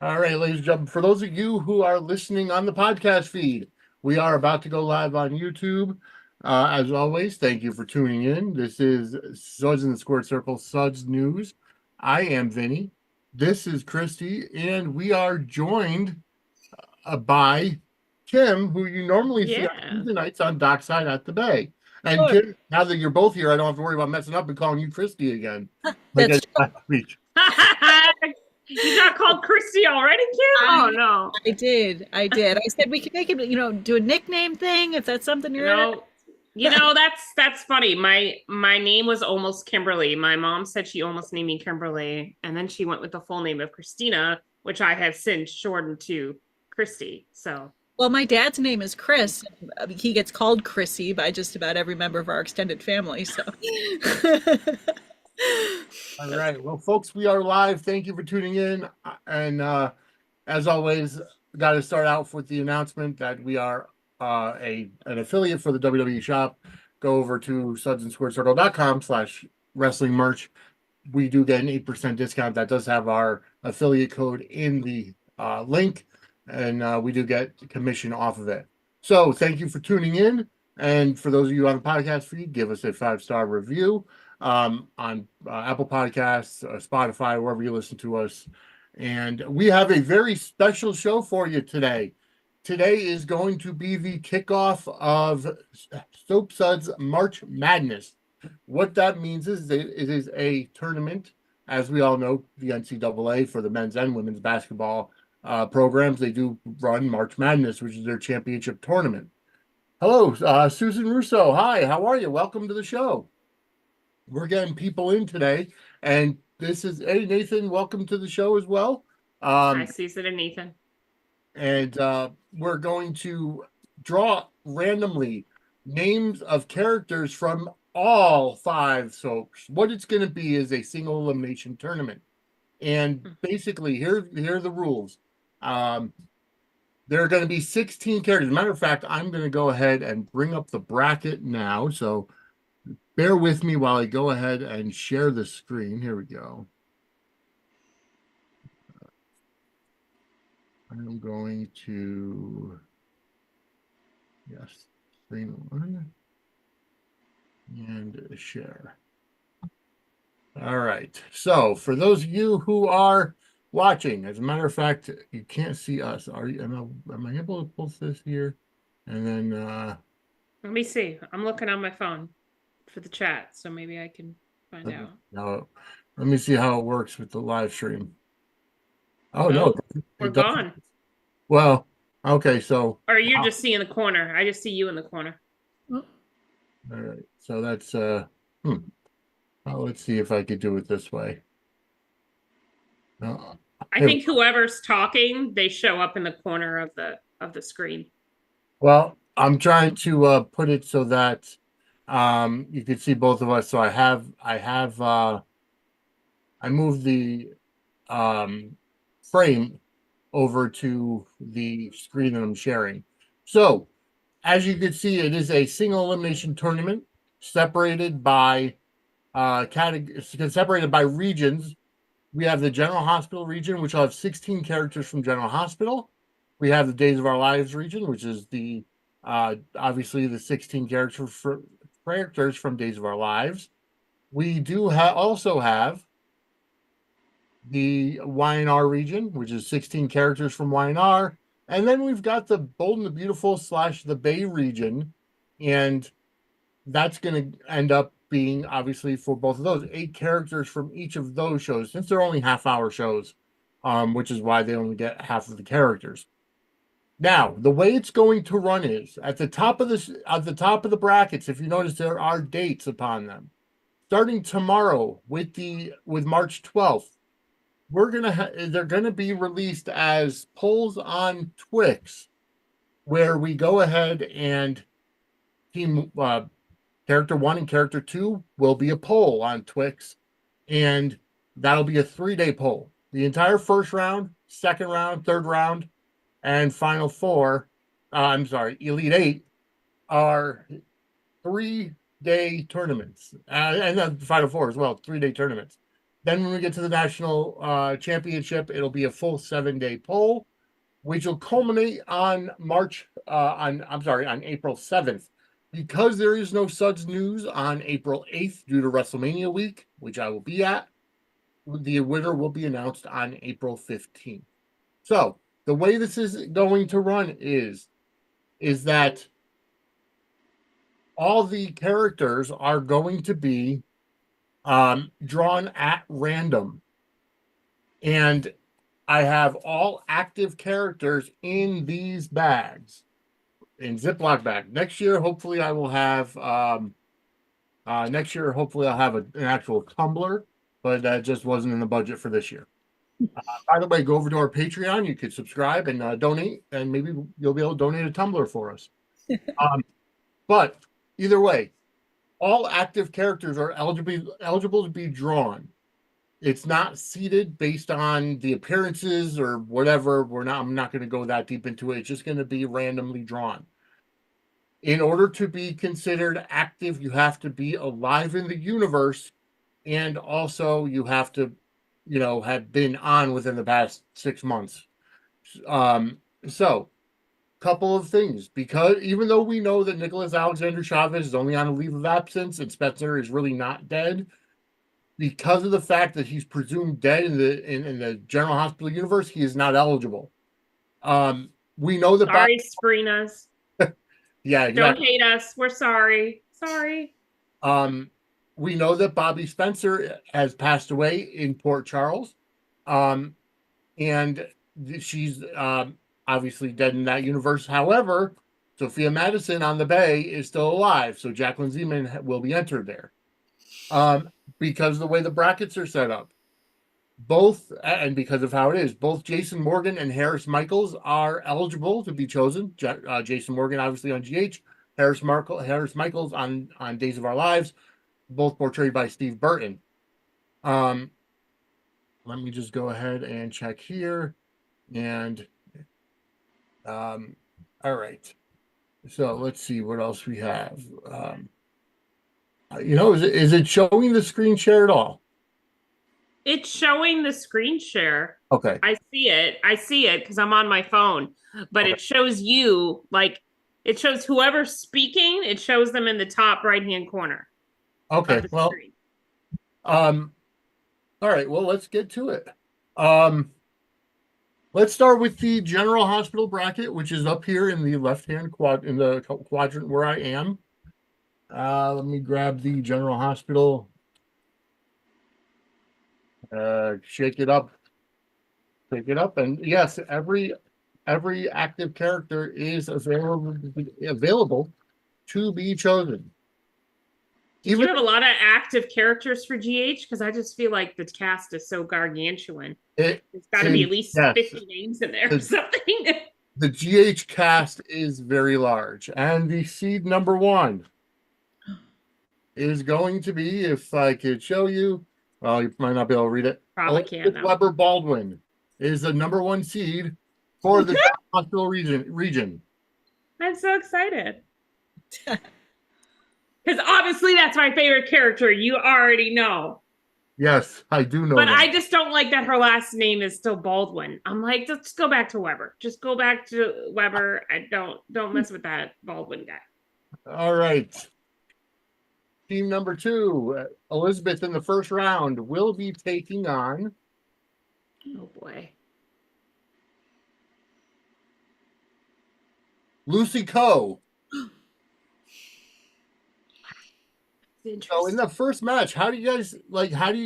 All right, ladies and gentlemen, for those of you who are listening on the podcast feed, we are about to go live on YouTube. As always, thank you for tuning in. This is Suds in the Squared Circle, Suds News. I am Vinnie. This is Christy, and we are joined by Kim, who you normally see on Yeah. Tuesday nights on Dockside at the Bay. And Sure. Kim, now that you're both here, I don't have to worry about messing up and calling you Christy again. Like That's last week. You got called Christy already, Kim? Oh no. I did. I said we could make it, do a nickname thing if that's something you're into. That's funny. My name was almost Kimberly. My mom said she almost named me Kimberly, and then she went with the full name of Christina, which I have since shortened to Christy. So Well, my dad's name is Chris. He gets called Chrissy by just about every member of our extended family. So All right. Well, folks, we are live. Thank you for tuning in. And as always, got to start out with the announcement that we are an affiliate for the WWE shop. Go over to sudsandsquaredcircle.com/wrestling merch. We do get an 8% discount. That does have our affiliate code in the link, and we do get commission off of it. So thank you for tuning in. And for those of you on the podcast feed, give us a 5-star review on Apple Podcasts, Spotify, wherever you listen to us. And we have a very special show for you today. Today is going to be the kickoff of Soap Suds March Madness. What that means is that it is a tournament. As we all know, the NCAA for the men's and women's basketball programs, they do run March Madness, which is their championship tournament. Hello, Susan Russo. Hi, how are you? Welcome to the show. We're getting people in today, and this is Nathan. Welcome to the show as well. hi, Susan and Nathan. And we're going to draw randomly names of characters from all 5 soaps. What it's going to be is a single elimination tournament, and basically here are the rules. There are going to be 16 characters. As a matter of fact, I'm going to go ahead and bring up the bracket now. So bear with me while I go ahead and share the screen. Here we go. I'm going to, yes, screen 1 and share. All right. So for those of you who are watching, as a matter of fact, you can't see us. Am I able to post this here? And then Let me see. I'm looking on my phone for the chat, so maybe I can find out. No, let me see how it works with the live stream. Oh, no, we're gone. Well, okay, so. Or you're just seeing the corner. I just see you in the corner. All right, so that's let's see if I could do it this way. I think whoever's talking, they show up in the corner of the screen. Well, I'm trying to put it so that you can see both of us. So I moved the frame over to the screen that I'm sharing. So as you can see, it is a single elimination tournament separated by regions. We have the General Hospital region, which will have 16 characters from General Hospital. We have the Days of Our Lives region, which is the obviously the 16 characters from Days of Our Lives. We do also have the Y&R region, which is 16 characters from Y&R. And then we've got the Bold and the Beautiful / the Bay region. And that's going to end up being, obviously, for both of those, 8 characters from each of those shows, since they're only half-hour shows, which is why they only get half of the characters. Now, the way it's going to run is at the top of the brackets. If you notice, there are dates upon them. Starting tomorrow with March 12th, they're gonna be released as polls on Twix, where we go ahead and team character 1 and character 2 will be a poll on Twix, and that'll be a 3-day poll. The entire first round, second round, third round, and final 4, Elite 8 are 3-day tournaments, and the final 4 as well, 3-day tournaments. Then when we get to the national championship, it'll be a full 7-day poll, which will culminate on on April 7th. Because there is no Suds news on April 8th due to WrestleMania week, which I will be at, the winner will be announced on April 15th. So the way this is going to run is that all the characters are going to be drawn at random. And I have all active characters in these bags, in Ziploc bag. Next year, hopefully I will have an actual tumbler, but that just wasn't in the budget for this year. By the way, go over to our Patreon. You could subscribe and donate, and maybe you'll be able to donate a tumbler for us. But either way, all active characters are eligible to be drawn. It's not seeded based on the appearances or whatever. I'm not going to go that deep into it. It's just going to be randomly drawn. In order to be considered active, you have to be alive in the universe, and also you have to, have been on within the past 6 months. So, couple of things, because even though we know that Nicholas Alexander Chavez is only on a leave of absence and Spencer is really not dead, because of the fact that he's presumed dead in the General Hospital universe, he is not eligible. We know that. Sorry, Sprinas. Yeah, exactly. Don't hate us. We're sorry. Sorry. We know that Bobby Spencer has passed away in Port Charles, and she's obviously dead in that universe. However, Sophia Madison on the Bay is still alive, so Jacqueline Zeman will be entered there. Because of the way the brackets are set up, and because of how it is, both Jason Morgan and Harris Michaels are eligible to be chosen. Jason Morgan, obviously, on GH, Harris Michaels on Days of Our Lives, both portrayed by Steve Burton. Let me just go ahead and check here. And all right. So let's see what else we have. Is it showing the screen share at all? It's showing the screen share. Okay. I see it because I'm on my phone. But Okay. It shows you, it shows whoever's speaking, it shows them in the top right-hand corner. Okay. Well, screen. all right. Well, let's get to it. Let's start with the General Hospital bracket, which is up here in the left-hand quadrant where I am. Let me grab the General Hospital. Shake it up. And yes, every active character is available to be chosen. You have a lot of active characters for GH because I just feel like the cast is so gargantuan. There's got to be at least 50 names in there or something. The GH cast is very large, and the seed number 1 is going to be, if I could show you, well, you might not be able to read it. Probably can't. Weber Baldwin is the number 1 seed for the hospital region. I'm so excited. Because obviously that's my favorite character. You already know. Yes, I do know. But that. I just don't like that her last name is still Baldwin. I'm like, let's go back to Weber. Just go back to Weber. I don't mess with that Baldwin guy. All right. Team number 2, Elizabeth in the first round, will be taking on. Oh boy. Lucy Coe. So in the first match, how do you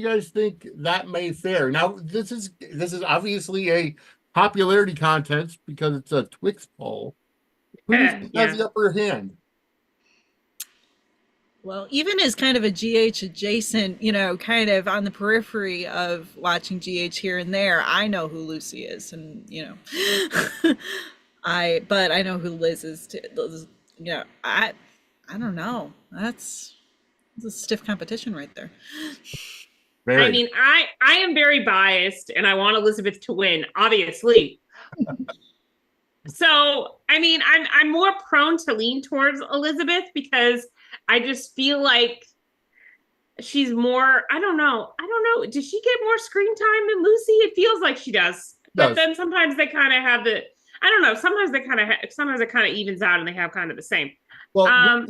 guys think that may fare? Now, this is obviously a popularity contest because it's a Twix poll. Who has the upper hand? Well, even as kind of a GH adjacent, kind of on the periphery of watching GH here and there, I know who Lucy is, and but I know who Liz is too. I don't know. That's a stiff competition right there. Very. I mean, I am very biased, and I want Elizabeth to win, obviously. So, I mean, I'm more prone to lean towards Elizabeth because I just feel like she's more, I don't know. Does she get more screen time than Lucy? It feels like she does. But then sometimes they kind of have I don't know. Sometimes it kind of evens out and they have kind of the same. Well,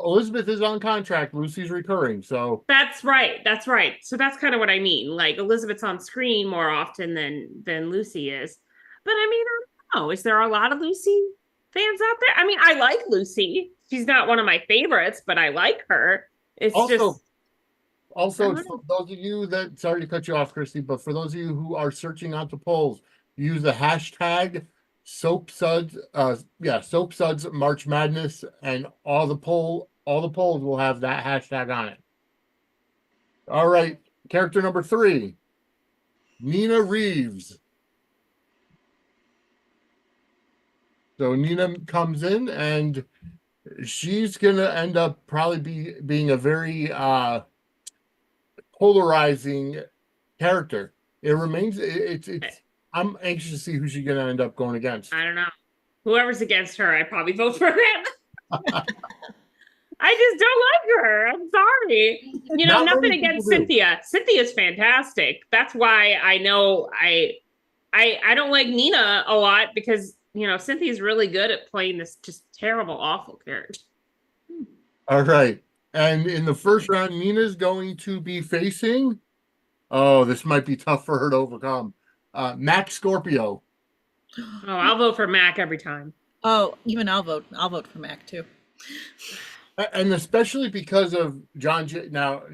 Elizabeth is on contract. Lucy's recurring, so that's right. So that's kind of what I mean. Like Elizabeth's on screen more often than Lucy is. But I mean, I don't know. Is there a lot of Lucy fans out there? I mean, I like Lucy. She's not one of my favorites, but I like her. It's also, for those of you that, sorry to cut you off, Christy, but for those of you who are searching out the polls, use the hashtag Soap Suds March Madness, and all the polls will have that hashtag on it. All right, character number 3, Nina Reeves. So Nina comes in, and she's gonna end up probably being a very polarizing character. It remains. I'm anxious to see who she's gonna end up going against. I don't know. Whoever's against her, I'd probably vote for them. I just don't like her. I'm sorry. Nothing against Cynthia. Cynthia's fantastic. That's why I know I don't like Nina a lot, because Cynthia's really good at playing this just terrible, awful character. All right. And in the first round, Nina's going to be facing, this might be tough for her to overcome, Mac Scorpio. Oh, I'll vote for Mac every time. Oh, even I'll vote for Mac too. And especially because of John J. Now,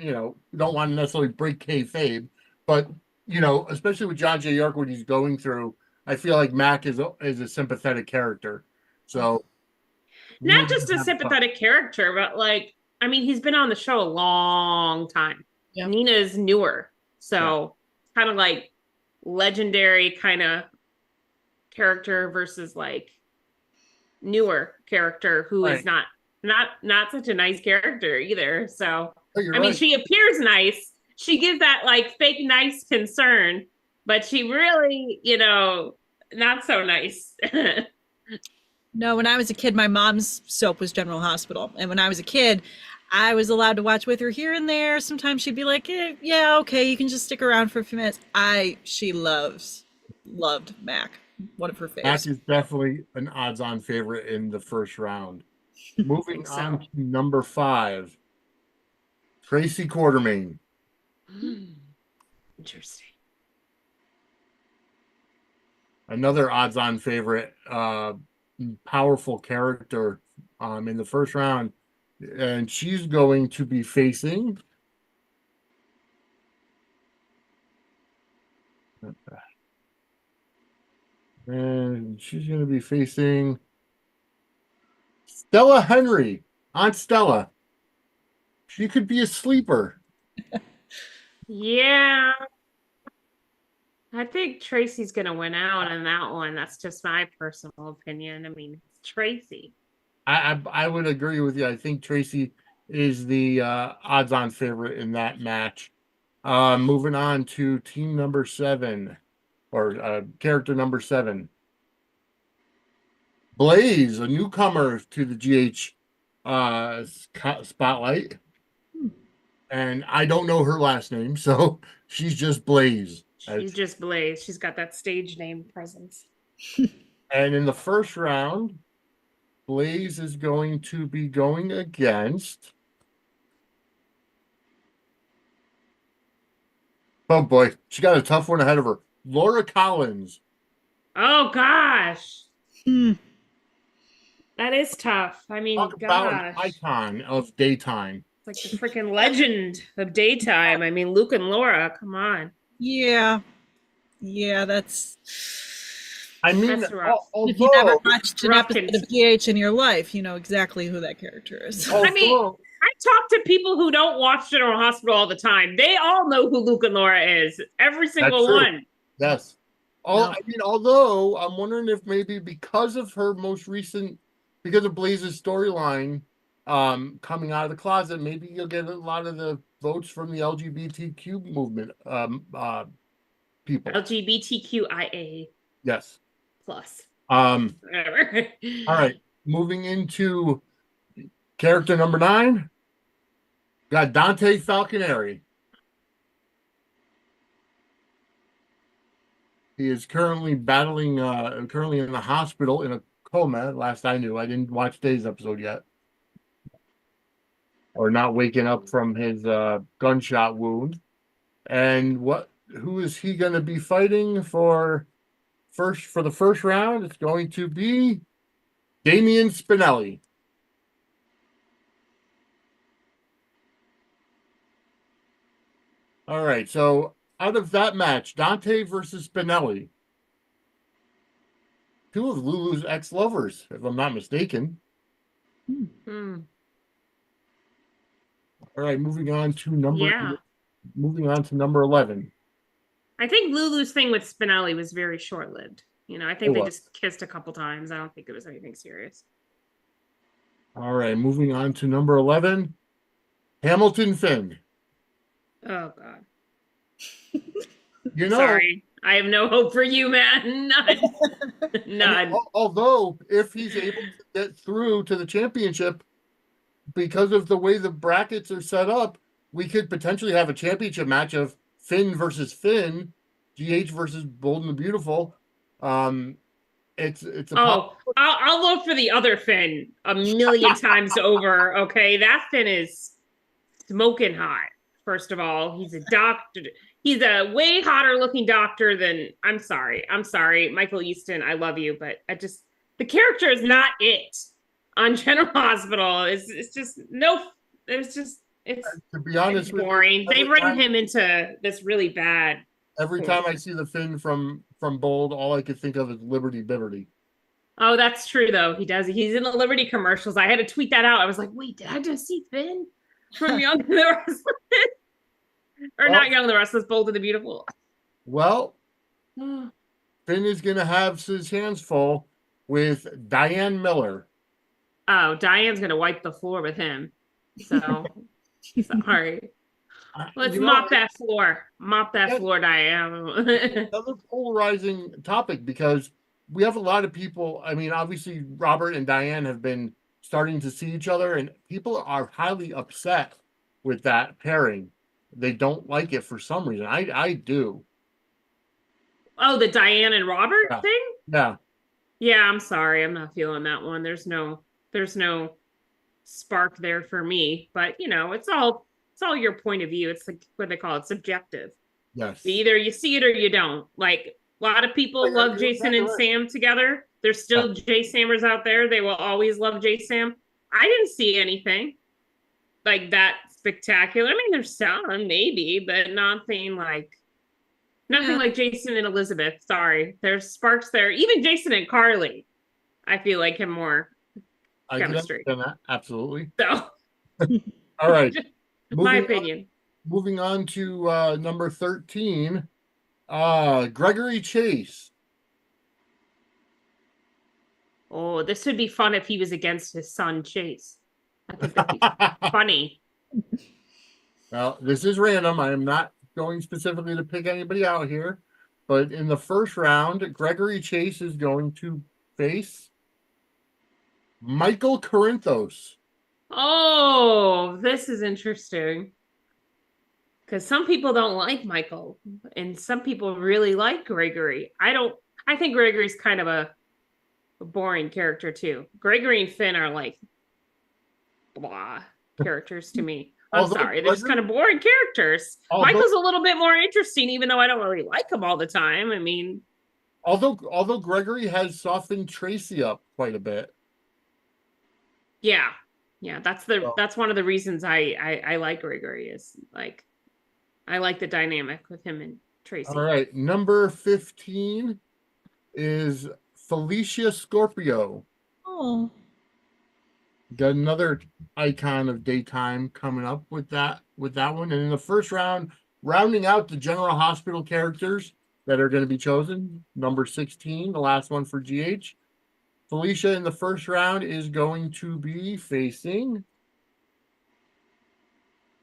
don't want to necessarily break kayfabe, but, especially with John J. York, what he's going through, I feel like Mac is a sympathetic character. So, not just a sympathetic character, but he's been on the show a long time. Yeah. Nina's newer, so kind of like legendary kind of character versus like newer character who is not such a nice character either. So mean, she appears nice. She gives that like fake nice concern, but she really, not so nice. No, when I was a kid, my mom's soap was General Hospital. And when I was a kid, I was allowed to watch with her here and there. Sometimes she'd be like, yeah, okay, you can just stick around for a few minutes. She loved Mac. One of her favorites. Mac is definitely an odds-on favorite in the first round. Moving on to number 5, Tracy Quartermain. Interesting. Another odds-on favorite, powerful character in the first round, and she's going to be facing Stella Henry. Aunt Stella. She could be a sleeper. Yeah. I think Tracy's going to win out on that one. That's just my personal opinion. I mean, it's Tracy. I would agree with you. I think Tracy is the odds-on favorite in that match. Moving on to team number 7, or character number 7. Blaze, a newcomer to the GH spotlight. And I don't know her last name, so she's just Blaze. She's just Blaze. She's got that stage name presence. And in the first round, Blaze is going to be going against... Oh boy, she got a tough one ahead of her. Laura Collins. Oh gosh. That is tough. I mean, talk about an icon of daytime. It's like the freaking legend of daytime. I mean, Luke and Laura, come on. Yeah, that's. I mean, if you never watched an episode of GH in your life, you know exactly who that character is. I mean, I talk to people who don't watch General Hospital all the time. They all know who Luke and Laura is. Every single one. Yes. I mean, although I'm wondering if maybe because of Blaze's storyline coming out of the closet, maybe you'll get a lot of the votes from the LGBTQ movement people. LGBTQIA. Yes. Plus. Whatever. All right. Moving into character number 9. Got Dante Falconeri. He is currently battling, currently in the hospital in a coma. Last I knew, I didn't watch today's episode yet, or not waking up from his gunshot wound. And who is he going to be fighting for the first round? It's going to be Damian Spinelli. All right, so out of that match, Dante versus Spinelli, two of Lulu's ex-lovers, if I'm not mistaken. Hmm. All right, moving on to number Yeah. 11. I think Lulu's thing with Spinelli was very short-lived. You know, I think they just kissed a couple times. I don't think it was anything serious. All right, moving on to number 11, Hamilton Finn. Oh God. You know, Sorry, I have no hope for you, man. None. None. Although, if he's able to get through to the championship, because of the way the brackets are set up, we could potentially have a championship match of Finn versus Finn, GH versus Bold and the Beautiful. I'll vote for the other Finn a million times over. Okay, that Finn is smoking hot. First of all, he's a doctor. He's a way hotter looking doctor than. I'm sorry, Michael Easton. I love you, but the character is not it on General Hospital. It's just no. It's to be honest, it's boring. They've written him into this really bad. Every time I see the Finn from Bold, all I could think of is Liberty Bibberty. Oh, that's true though. He does. He's in the Liberty commercials. I had to tweet that out. I was like, wait, did I just see Finn from Young and the Restless? Or not Young and the Restless, Bold and the Beautiful. Well, Finn is going to have his hands full with Diane Miller. Oh, Diane's going to wipe the floor with him. So, sorry. Let's mop that floor. Mop that floor, Diane. Another polarizing topic, because we have a lot of people. I mean, obviously, Robert and Diane have been starting to see each other, and people are highly upset with that pairing. They don't like it for some reason. I do. Oh, the Diane and Robert thing? Yeah. Yeah, I'm sorry. I'm not feeling that one. There's no spark there for me. But you know, it's all your point of view. It's like what they call it, subjective. Yes. Either you see it or you don't. Like a lot of people love Jason and Sam together. There's still Jay Sammers out there. They will always love Jay Sam. I didn't see anything like that spectacular. I mean, there's some maybe, but nothing like Jason and Elizabeth. Sorry, there's sparks there. Even Jason and Carly, I feel like have more chemistry. I can understand that. Absolutely. So, all right. My opinion. Moving on to number 13, Gregory Chase. Oh, this would be fun if he was against his son Chase. I think that'd be funny. Well, this is random. I am not going specifically to pick anybody out here, but in the first round, Gregory Chase is going to face Michael Corinthos. Oh, this is interesting. Because some people don't like Michael, and some people really like Gregory. I think Gregory's kind of a boring character too. Gregory and Finn are like blah characters to me. I'm sorry, they're just kind of boring characters. Michael's a little bit more interesting, even though I don't really like him all the time. I mean, although Gregory has softened Tracy up quite a bit. Yeah, that's one of the reasons I like Gregory, is like I like the dynamic with him and Tracy. All right, number 15 is Felicia Scorpio. Oh. Got another icon of daytime coming up with that one. And in the first round, rounding out the General Hospital characters that are going to be chosen, number 16, the last one for GH. Felicia in the first round is going to be facing,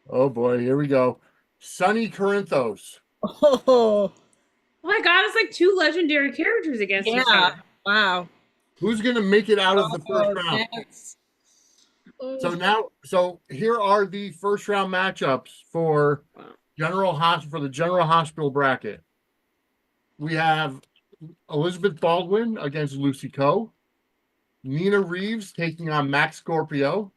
oh boy, here we go, Sonny Corinthos. Oh my God, it's like two legendary characters against each other. Wow. Who's going to make it out of the first round? So here are the first round matchups for the general hospital bracket. We have Elizabeth Baldwin against Lucy Coe, Nina Reeves taking on Max Scorpio,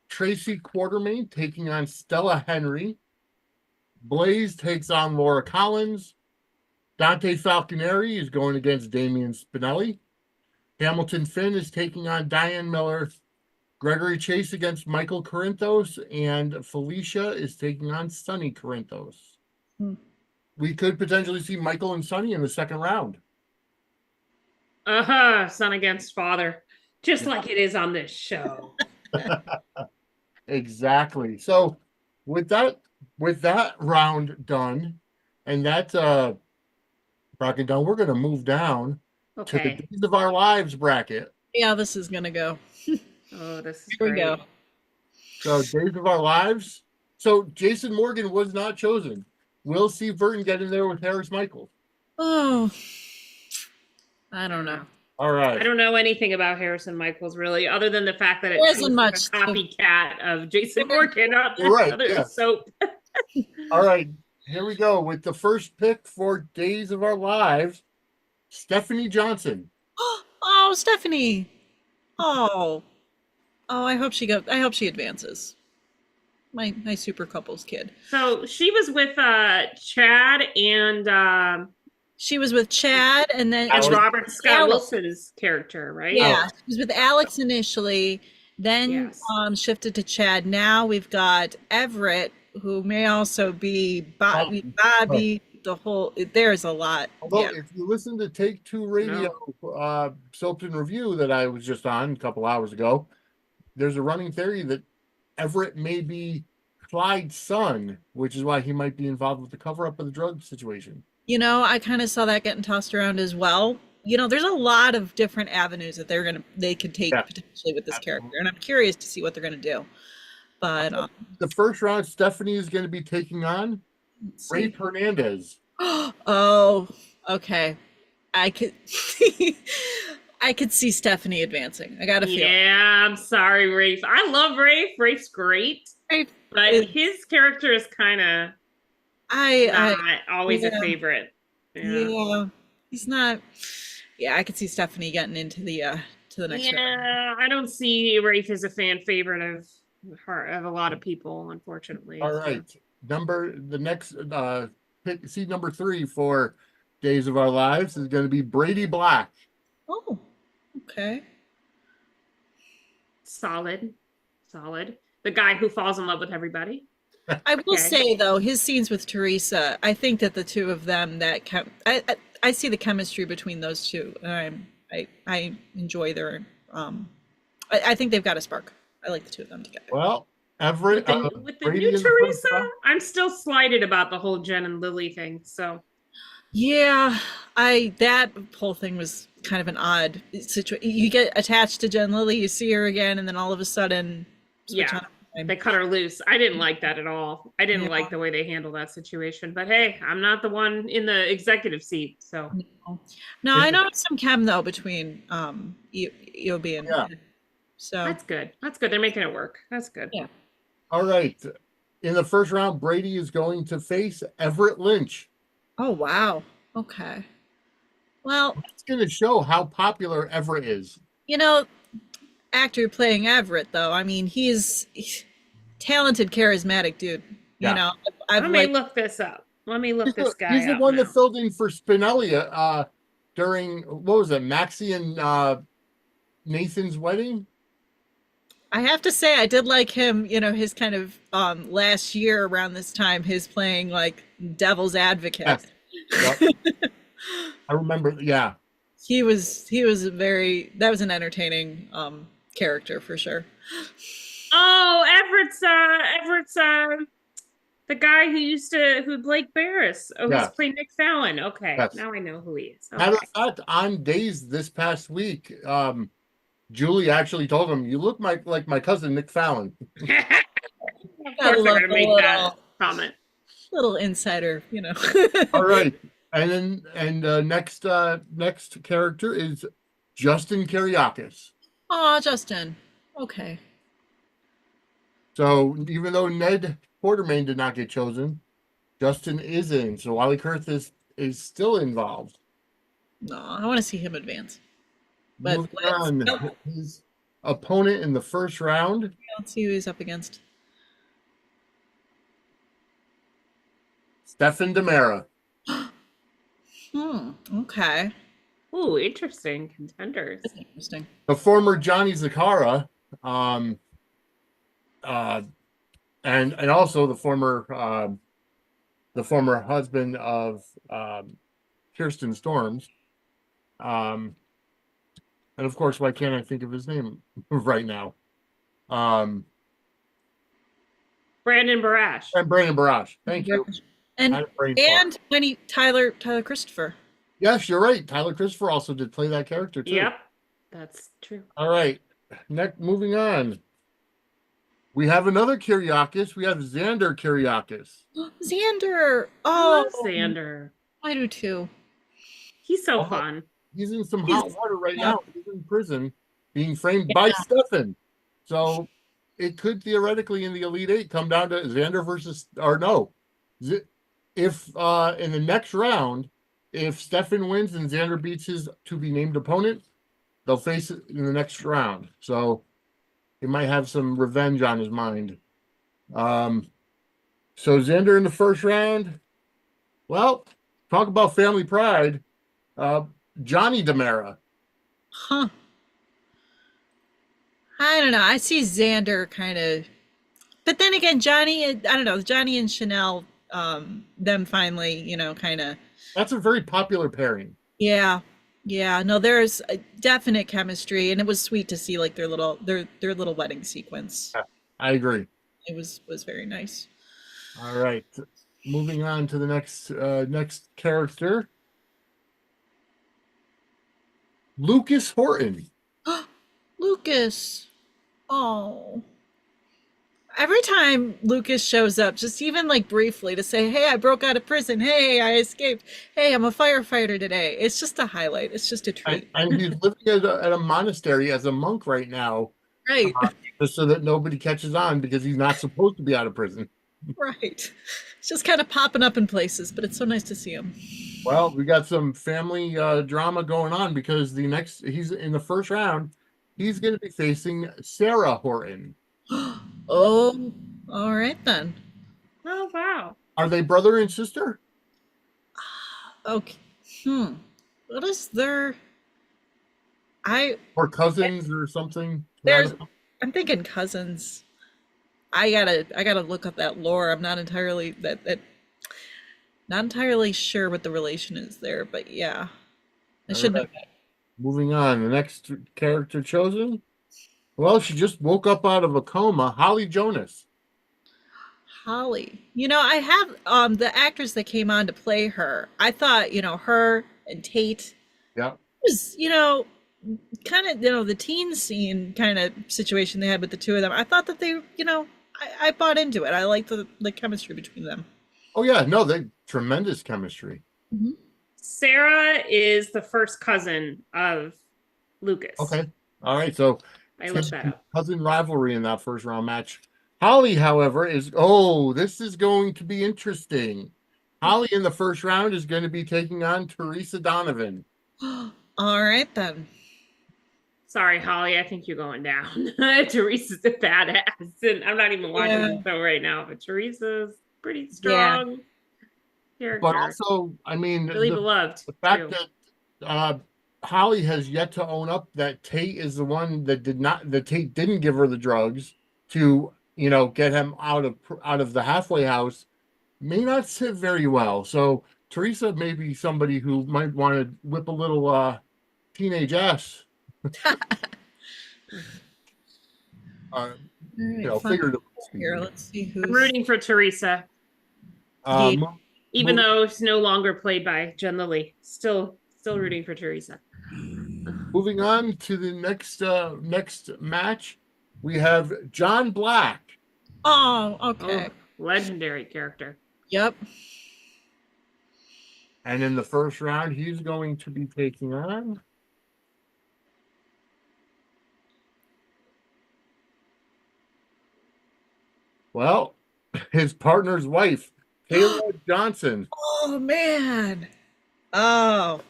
Tracy Quartermain taking on Stella Henry, Blaze takes on Laura Collins, Dante Falconeri is going against Damian Spinelli, Hamilton Finn is taking on Diane Miller, Gregory Chase against Michael Corinthos, and Felicia is taking on Sonny Corinthos. We could potentially see Michael and Sonny in the second round. Son against father, just like it is on this show. Exactly. So with that round done, and that bracket done, we're going to move down to the Days of Our Lives bracket. Yeah, this is going to go. Oh, this is Here we go. So Days of Our Lives. So Jason Morgan was not chosen. Will C. Burton get in there with Harris Michaels? Oh, I don't know. All right. I don't know anything about Harrison Michaels really, other than the fact that it's a copycat of Jason Morgan on other soap. All right, here we go with the first pick for Days of Our Lives, Stephanie Johnson. Oh, Stephanie. Oh, I hope she advances. My super couples kid. So she was with Chad and she was with Chad and then Robert Scott Wilson's character, right? Yeah, she was with Alex initially, then shifted to Chad. Now we've got Everett, who may also be Bobby. There's a lot. Although if you listen to Take Two Radio Soap and Review that I was just on a couple hours ago, there's a running theory that Everett may be Clyde's son, which is why he might be involved with the cover-up of the drug situation. I kind of saw that getting tossed around as well. There's a lot of different avenues that they could take potentially with this character, and I'm curious to see what they're going to do. But the first round, Stephanie is going to be taking on Rafe Hernandez. Oh, okay. I could see Stephanie advancing. I got a feel. Yeah, I'm sorry, Rafe. I love Rafe. Rafe's great, but his character is kind of not always a favorite. Yeah, he's not. Yeah, I could see Stephanie getting into the next round. Yeah, I don't see Rafe as a fan favorite of a lot of people, unfortunately. All right, seed number 3 for Days of Our Lives is going to be Brady Black. Oh, okay. Solid. The guy who falls in love with everybody. I will say though, his scenes with Teresa, I think that the two of them I see the chemistry between those two. I enjoy their I think they've got a spark. I like the two of them together. Well, Everett with the new Teresa, I'm still slighted about the whole Jen and Lily thing. So yeah, that whole thing was kind of an odd situation. You get attached to Jen Lily, you see her again, and then all of a sudden, they cut her loose. I didn't like that at all. I didn't like the way they handled that situation. But hey, I'm not the one in the executive seat, so no. I noticed some chem though between EOB and so that's good. They're making it work. That's good. Yeah. All right. In the first round, Brady is going to face Everett Lynch. Oh wow. Okay. Well, it's going to show how popular Everett is. Actor playing Everett, though. I mean, he's talented, charismatic dude. Let me look this up. Let me look this guy up. He's the one that filled in for Spinelli during, what was it, Maxie and Nathan's wedding? I have to say, I did like him, his kind of last year around this time, his playing like devil's advocate. Yes. Yep. I remember, yeah. That was an entertaining character for sure. Oh, Everett's the guy who Blake Barris. Oh, he's played Nick Fallon. Okay, now I know who he is. Okay. Matter of fact, on Days this past week, Julie actually told him, "You look like my cousin Nick Fallon." Of course, they're gonna make that comment. Little insider, All right. And then next character is Justin Kiriakis. Oh, Justin. Okay. So even though Ned Quartermain did not get chosen, Justin is in. So Wally Kurth is still involved. No, I want to see him advance. But Moving on, his opponent in the first round. Let's see who he's up against. Stefan Demera. Okay. Ooh, interesting contenders. That's interesting. The former Johnny Zakara, and also the former husband of Kirsten Storms. And of course, why can't I think of his name right now? Brandon Barash. And Brandon Barash. Thank you. And Winnie Tyler Christopher. Yes, you're right. Tyler Christopher also did play that character too. Yep, that's true. All right. Next, moving on. We have another Kyriakis. We have Xander Kyriakis. Xander. I love Xander. I do too. He's so fun. He's in some hot water right now. He's in prison being framed by Stefan. So it could theoretically in the Elite Eight come down to Xander versus, or no. If in the next round, if Stefan wins and Xander beats his to-be-named opponent, they'll face it in the next round. So he might have some revenge on his mind. So Xander in the first round. Well, talk about family pride. Johnny Demera. Huh. I don't know. I see Xander kind of, but then again, Johnny, I don't know. Johnny and Chanel, them finally, kind of. That's a very popular pairing. Yeah. No, there's a definite chemistry, and it was sweet to see like their little wedding sequence. Yeah, I agree. It was very nice. All right, moving on to the next character, Lucas Horton. Lucas. Oh. Every time Lucas shows up, just even like briefly to say, hey, I broke out of prison. Hey, I escaped. Hey, I'm a firefighter today. It's just a highlight. It's just a treat. And he's living at a monastery as a monk right now. Right. Just so that nobody catches on because he's not supposed to be out of prison. Right. It's just kind of popping up in places, but it's so nice to see him. Well, we got some family drama going on because he's in the first round. He's going to be facing Sarah Horton. Oh, all right then. Oh, wow. Are they brother and sister? Okay. What is their? Or cousins or something? I'm thinking cousins. I gotta look up that lore. I'm not entirely not entirely sure what the relation is there, but yeah, I should know that. Moving on, the next character chosen. Well, she just woke up out of a coma. Holly Jonas. Holly. I have the actress that came on to play her. I thought, her and Tate. Yeah. Was, kind of, the teen scene kind of situation they had with the two of them. I thought that they, I bought into it. I liked the chemistry between them. Oh yeah, no, they tremendous chemistry. Mm-hmm. Sarah is the first cousin of Lucas. Okay. All right. So I looked that up. Cousin rivalry in that first round match. Holly, however, this is going to be interesting. Holly in the first round is going to be taking on Teresa Donovan. All right then. Sorry, Holly. I think you're going down. Teresa's a badass, and I'm not even watching the show right now. But Teresa's pretty strong character. But also, I mean, really beloved. The fact that Holly has yet to own up that Tate is the one that Tate didn't give her the drugs to, get him out of the halfway house may not sit very well. So Teresa may be somebody who might want to whip a little teenage ass. Figuratively. Here, let's see who's. I'm rooting for Teresa. Even though it's no longer played by Jen Lilly, still rooting for Teresa. Moving on to the next match, we have John Black. Oh, okay. Legendary character. Yep. And in the first round, he's going to be taking on Well, his partner's wife, Kayla Johnson. Oh man. Oh.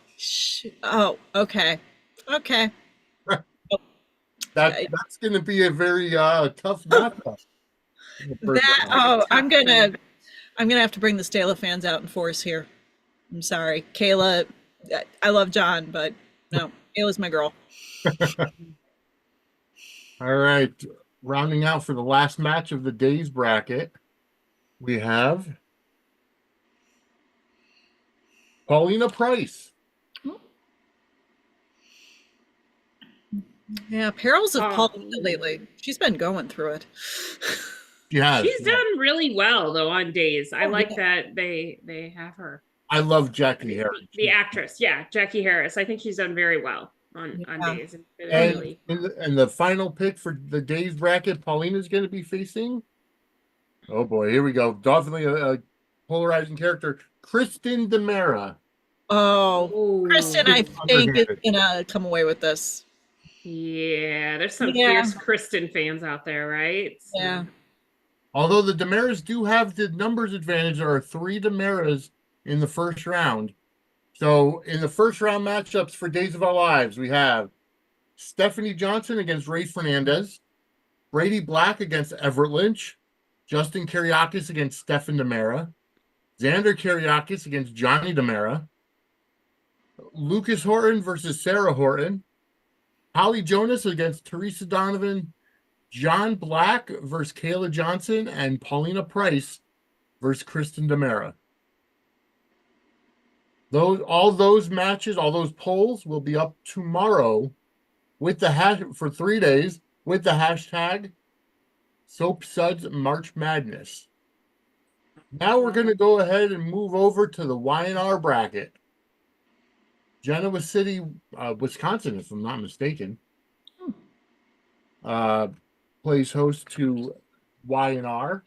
Oh. Okay. Okay. That's going to be a very tough matchup. In the first That. round. Oh, I'm Tough gonna. thing. I'm gonna have to bring the Stala fans out in force here. I'm sorry, Kayla. I love John, but no, Kayla's my girl. All right, rounding out for the last match of the day's bracket, we have Paulina Price. Yeah, perils of Oh. Paulina lately. She's been going through it. Yes, She's done really well though on days. I Oh, like yeah. that they have her. I love Jackie Harris. The actress, yeah, Jackie Harris. I think she's done very well on Yeah. days. Oh, yeah. Really, And the final pick for the day's bracket, Paulina's going to be facing. Oh boy, here we go. Definitely a polarizing character, Kristen DeMera. Oh, Kristen, oh I think is Underhanded. gonna come away with this. yeah. There's some Yeah. fierce Kristen fans out there, right? Yeah. Although the DeMeras do have the numbers advantage, there are 3 DeMeras in the first round. So in the first round matchups for Days of Our Lives, we have Stephanie Johnson against Ray Fernandez, Brady Black against Everett Lynch, Justin Kiriakis against Stefan DeMera, Xander Kiriakis against Johnny DeMera, Lucas Horton versus Sarah Horton, Holly Jonas against Teresa Donovan, John Black versus Kayla Johnson, and Paulina Price versus Kristen DeMera. All those matches, all those polls will be up tomorrow with the hash for 3 days with the hashtag Soap Suds March Madness. Now we're going to go ahead and move over to the Y&R bracket. Genoa City, Wisconsin, if I'm not mistaken, plays host to Y&R.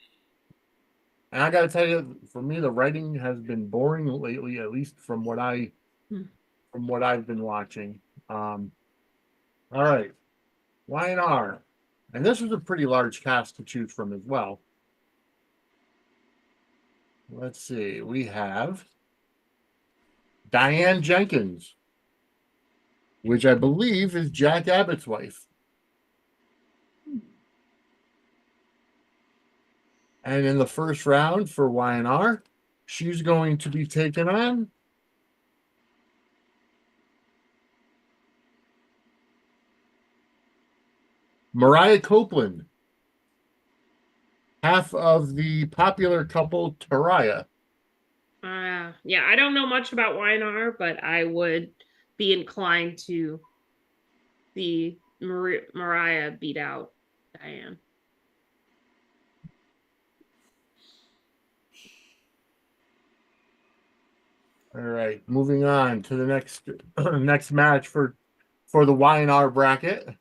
And I got to tell you, for me, the writing has been boring lately, at least from what I've been watching. All right, Y&R, and this was a pretty large cast to choose from as well. Let's see, we have Diane Jenkins, which I believe is Jack Abbott's wife. And in the first round for Y&R, she's going to be taken on Mariah Copeland, half of the popular couple Taraya. Yeah, I don't know much about Y&R, but I would be inclined to see Mariah beat out Diane. All right, moving on to the next next match for the Y&R bracket.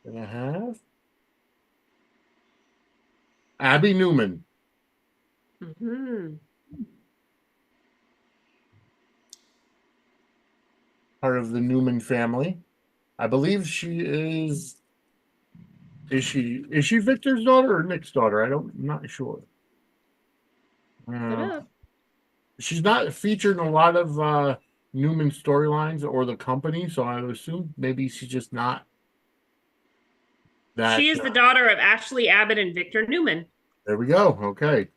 Gonna have Abby Newman, Mm-hmm. part of the Newman family. I believe she is. Is she Victor's daughter or Nick's daughter? I'm not sure. She's not featured in a lot of Newman storylines or the company, so I would assume maybe she's just not that. She is the daughter of Ashley Abbott and Victor Newman. There we go. Okay.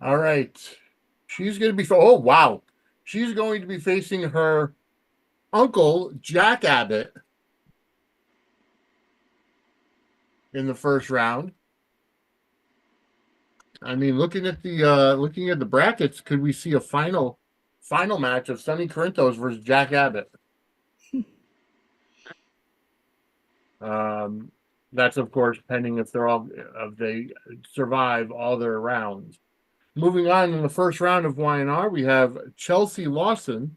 All right. She's going to be. Oh, wow. She's going to be facing her uncle, Jack Abbott, in the first round. I mean, looking at the brackets, could we see a final match of Sonny Corinthos versus Jack Abbott? That's of course pending if they survive all their rounds. Moving on in the first round of Y&R, we have Chelsea Lawson,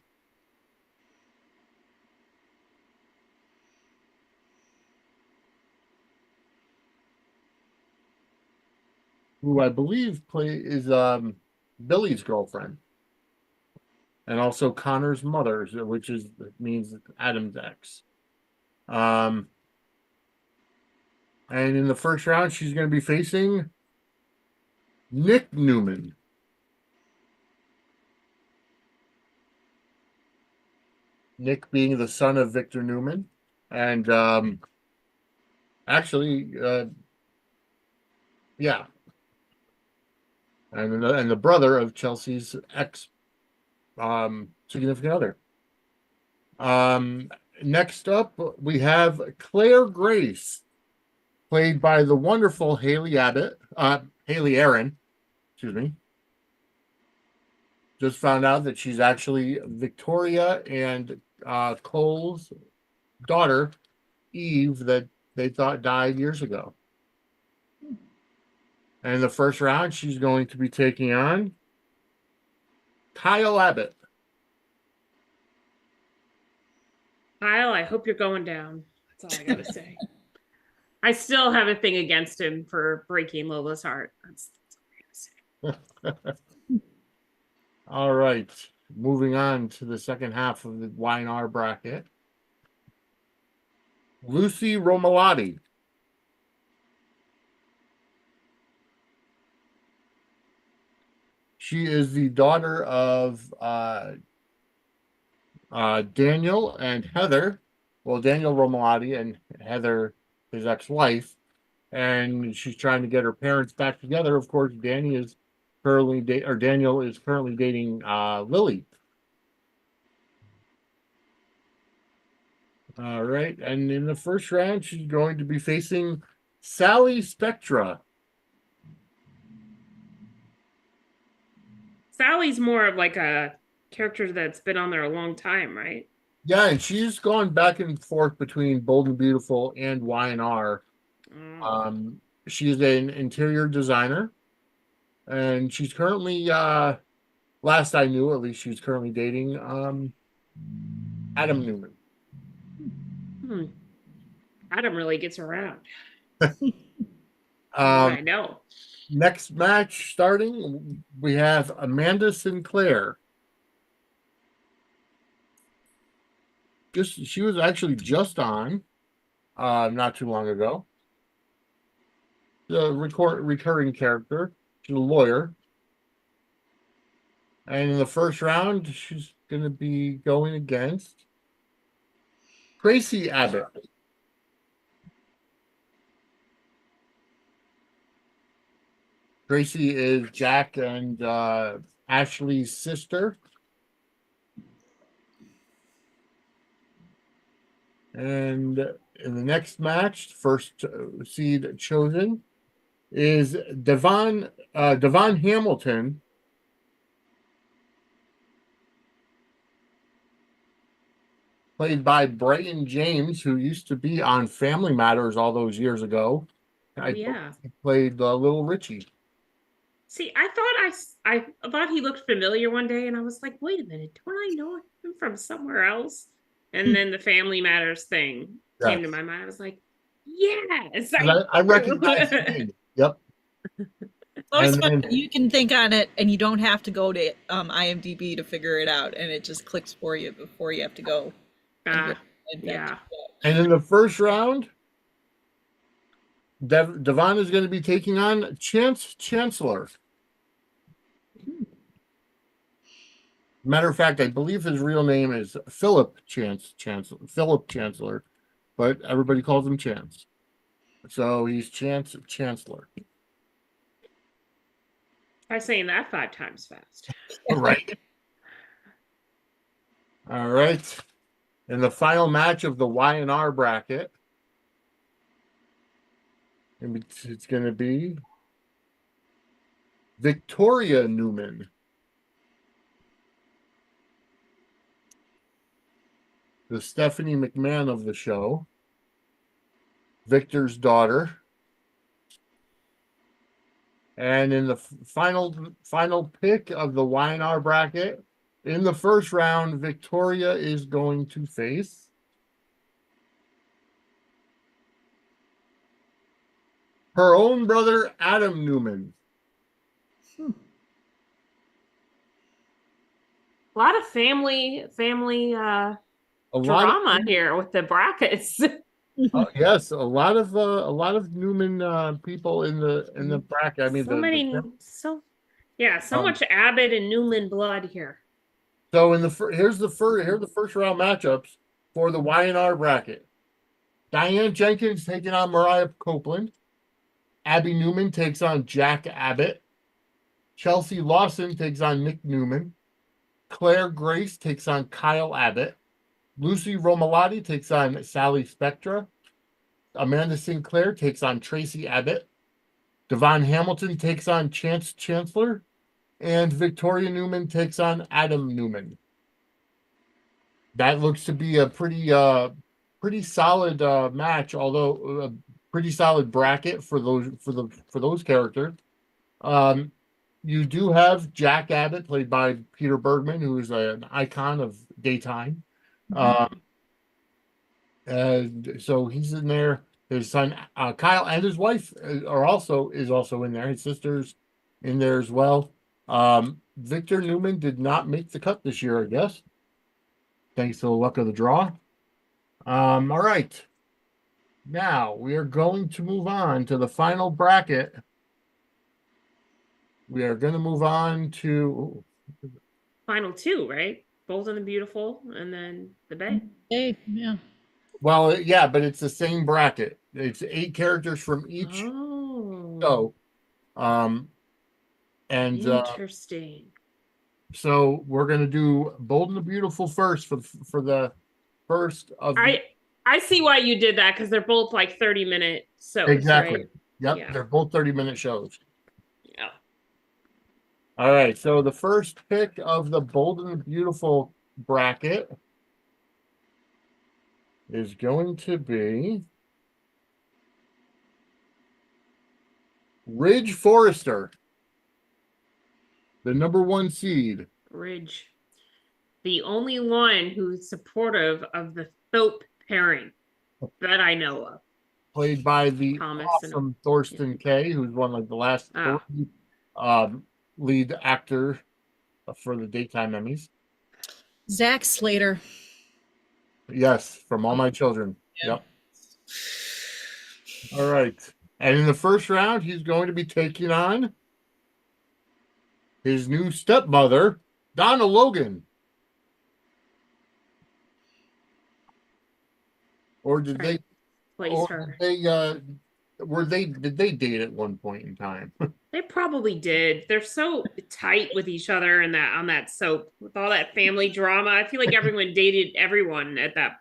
who I believe is Billy's girlfriend. and also Connor's mother, which means Adam's ex. And in the first round, she's going to be facing Nick Newman. Nick being the son of Victor Newman, and actually, yeah, and the brother of Chelsea's ex significant other. Next up, we have Claire Grace, played by the wonderful Haley Aaron, excuse me. Just found out that she's actually Victoria and Cole's daughter, Eve, that they thought died years ago. And in the first round, she's going to be taking on Kyle Abbott. Kyle, I hope you're going down. That's all I gotta say. I still have a thing against him for breaking Lola's heart. That's all I gotta say. All right. Moving on to the second half of the Y&R bracket. Lucy Romalotti. She is the daughter of Daniel and Heather. Well, Daniel Romalotti and Heather, his ex-wife. And she's trying to get her parents back together. Of course, Daniel is currently dating Lily. All right, and in the first round, she's going to be facing Sally Spectra. Sally's more of like a character that's been on there a long time, right? Yeah, and she's gone back and forth between Bold and Beautiful and Y&R. She's an interior designer, and she's currently, last I knew, at least she's currently dating Adam Newman. Adam really gets around. I know. Next match starting, we have Amanda Sinclair. She was actually just on not too long ago. The recurring character. She's a lawyer. And in the first round, she's going to be going against Tracy Abbott. Tracy is Jack and Ashley's sister. And in the next match, first seed chosen is Devon Hamilton. Played by Brighton James, who used to be on Family Matters all those years ago. Yeah. He played Little Richie. See, I thought he looked familiar one day, and I was like, wait a minute, don't I know him from somewhere else? And then the Family Matters thing came to my mind. I was like, yes, I recognize the name. Yep. You can think on it, and you don't have to go to IMDb to figure it out, and it just clicks for you before you have to go. Yeah. And in the first round, Devon is going to be taking on Chance Chancellor. Matter of fact, I believe his real name is Philip Chancellor, but everybody calls him Chance. So he's Chance Chancellor. Try saying that 5 times fast. Right. All right. In the final match of the Y&R bracket, it's going to be Victoria Newman. The Stephanie McMahon of the show. Victor's daughter. And in the final pick of the Y&R bracket, in the first round, Victoria is going to face her own brother, Adam Newman. lot of family A lot drama here with the brackets. yes, a lot of Newman people in the bracket. I mean, So many, so much Abbott and Newman blood here. so in the here's the first round matchups for the Y&R bracket. Diane Jenkins taking on Mariah Copeland. Abby Newman takes on Jack Abbott. Chelsea Lawson takes on Nick Newman. Claire Grace takes on Kyle Abbott. Lucy Romalotti takes on Sally Spectra. Amanda Sinclair takes on Tracy Abbott. Devon Hamilton takes on Chance Chancellor. And Victoria Newman takes on Adam Newman. That looks to be a pretty solid match, although a pretty solid bracket for those characters. You do have Jack Abbott, played by Peter Bergman, who is an icon of daytime. And so he's in there. His son Kyle and his wife is also in there. His sister's in there as well. Victor Newman did not make the cut this year, I guess, thanks to the luck of the draw. All right. Now we are going to move on to the final bracket. We are going to move on to Final two, right? Bold and the Beautiful, and then the Bay. Hey, yeah. well, yeah, but it's the same bracket. It's 8 characters from each Oh, show. And interesting. so we're going to do Bold and the Beautiful first for the first of I see why you did that, because they're both like 30-minute shows. exactly. Right? Yep, Yeah. they're both 30-minute shows. Yeah. All right, so the first pick of the Bold and the Beautiful bracket is going to be Ridge Forrester, the number 1 seed. Ridge, the only one who's supportive of the Thope pairing that I know of. Played by the Thomas awesome Thorsten Kaye, who's won like the last 3 lead actor for the daytime Emmys. Zach Slater. Yes, from All My Children. Yep. All right. And in the first round, he's going to be taking on his new stepmother, Donna Logan. Or did Right. Plays her. Did they date at one point in time? They probably did. They're so tight with each other and that on that soap with all that family drama. I feel like everyone dated everyone at that,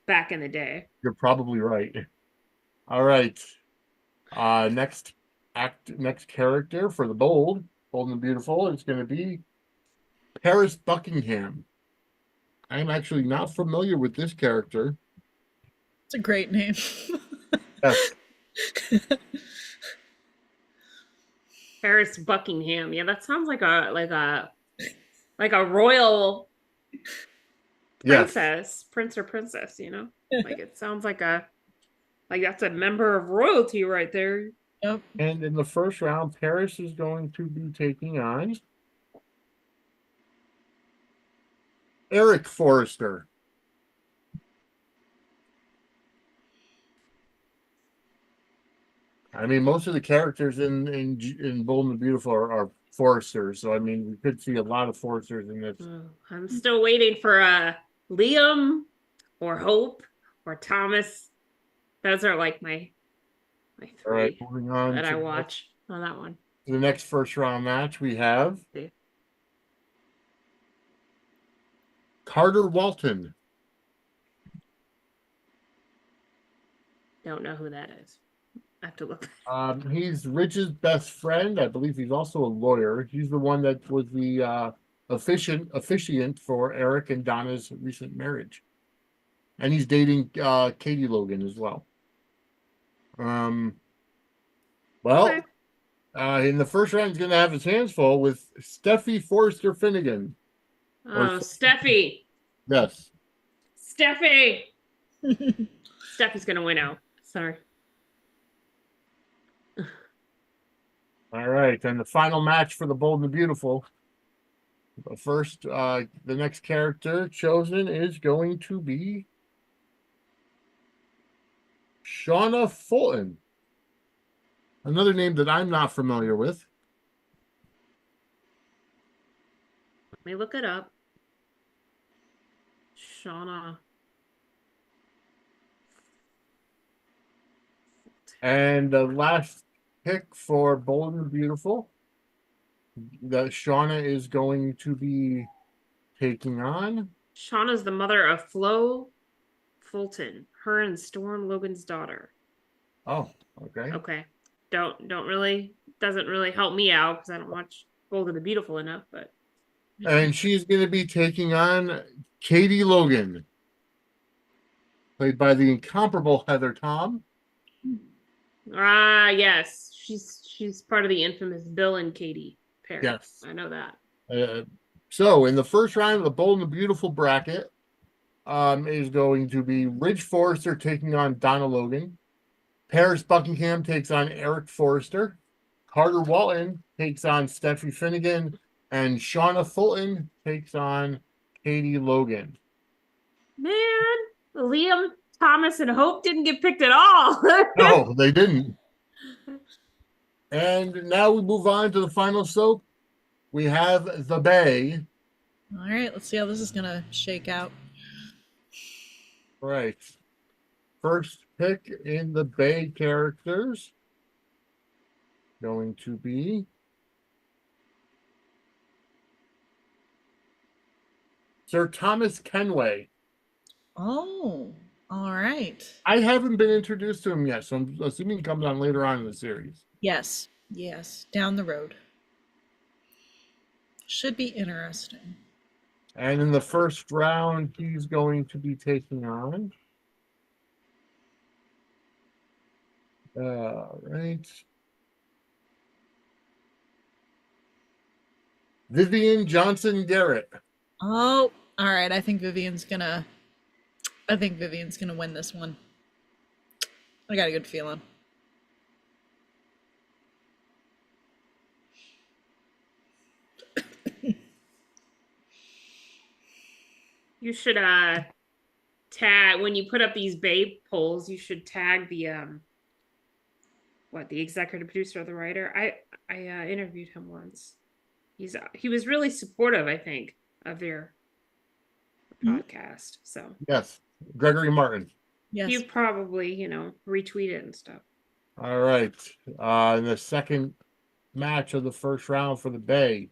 back in the day. You're probably right. All right. Next character for the Bold and the Beautiful, it's going to be Paris Buckingham. I'm actually not familiar with this character. It's a great name. Yes. Paris Buckingham. Yeah, that sounds like a royal princess, prince or princess, Like it sounds like that's a member of royalty right there. Yep. And in the first round, Paris is going to be taking on Eric Forrester. I mean, most of the characters in Bold and the Beautiful are Forresters, so I mean, we could see a lot of Forresters in this. I'm still waiting for Liam or Hope or Thomas. Those are like my 3 All right, moving on that I watch on that one. The next first round match we have Carter Walton. Don't know who that is. I have to look. He's Rich's best friend. I believe he's also a lawyer. He's the one that was the officiant for Eric and Donna's recent marriage, and he's dating Katie Logan as well. In the first round, he's going to have his hands full with Steffi Forrester Finnegan. Oh, Steffi. Yes. Steffi. Steffi's going to win out. Sorry. All right. And the final match for the Bold and the Beautiful But first, the next character chosen is going to be Shauna Fulton. Another name that I'm not familiar with. Let me look it up. Shauna. And the last pick for Bold and Beautiful that Shauna is going to be taking on. Shauna's the mother of Flo Fulton, her and Storm Logan's daughter. Oh, okay. Okay. Don't really doesn't really help me out because I don't watch Bold and the Beautiful enough, but And she's going to be taking on Katie Logan, played by the incomparable Heather Tom. Yes, she's part of the infamous Bill and Katie pair. Yes. I know that. So in the first round of the Bold and the Beautiful bracket, is going to be Ridge Forrester taking on Donna Logan. Paris Buckingham takes on Eric Forrester. Carter Walton takes on Steffi Finnegan. And Shauna Fulton takes on Katie Logan. Man, Liam, Thomas, and Hope didn't get picked at all. No, they didn't. And now we move on to the final soap. We have The Bay. All right, let's see how this is gonna shake out. Right. First pick in the Bay characters going to be Sir Thomas Kenway. Oh, all right. I haven't been introduced to him yet, so I'm assuming he comes on later on in the series. Yes, yes, down the road. Should be interesting. And in the first round, he's going to be taking on. Right. Vivian Johnson Garrett. Oh, all right. I think Vivian's gonna win this one. I got a good feeling. You should tag when you put up these babe polls, you should tag the the executive producer or the writer. I interviewed him once. He was really supportive, I think, of their podcast. So yes, Gregory Martin. Yes. you probably, retweet it and stuff. All right. In the second match of the first round for the Bay,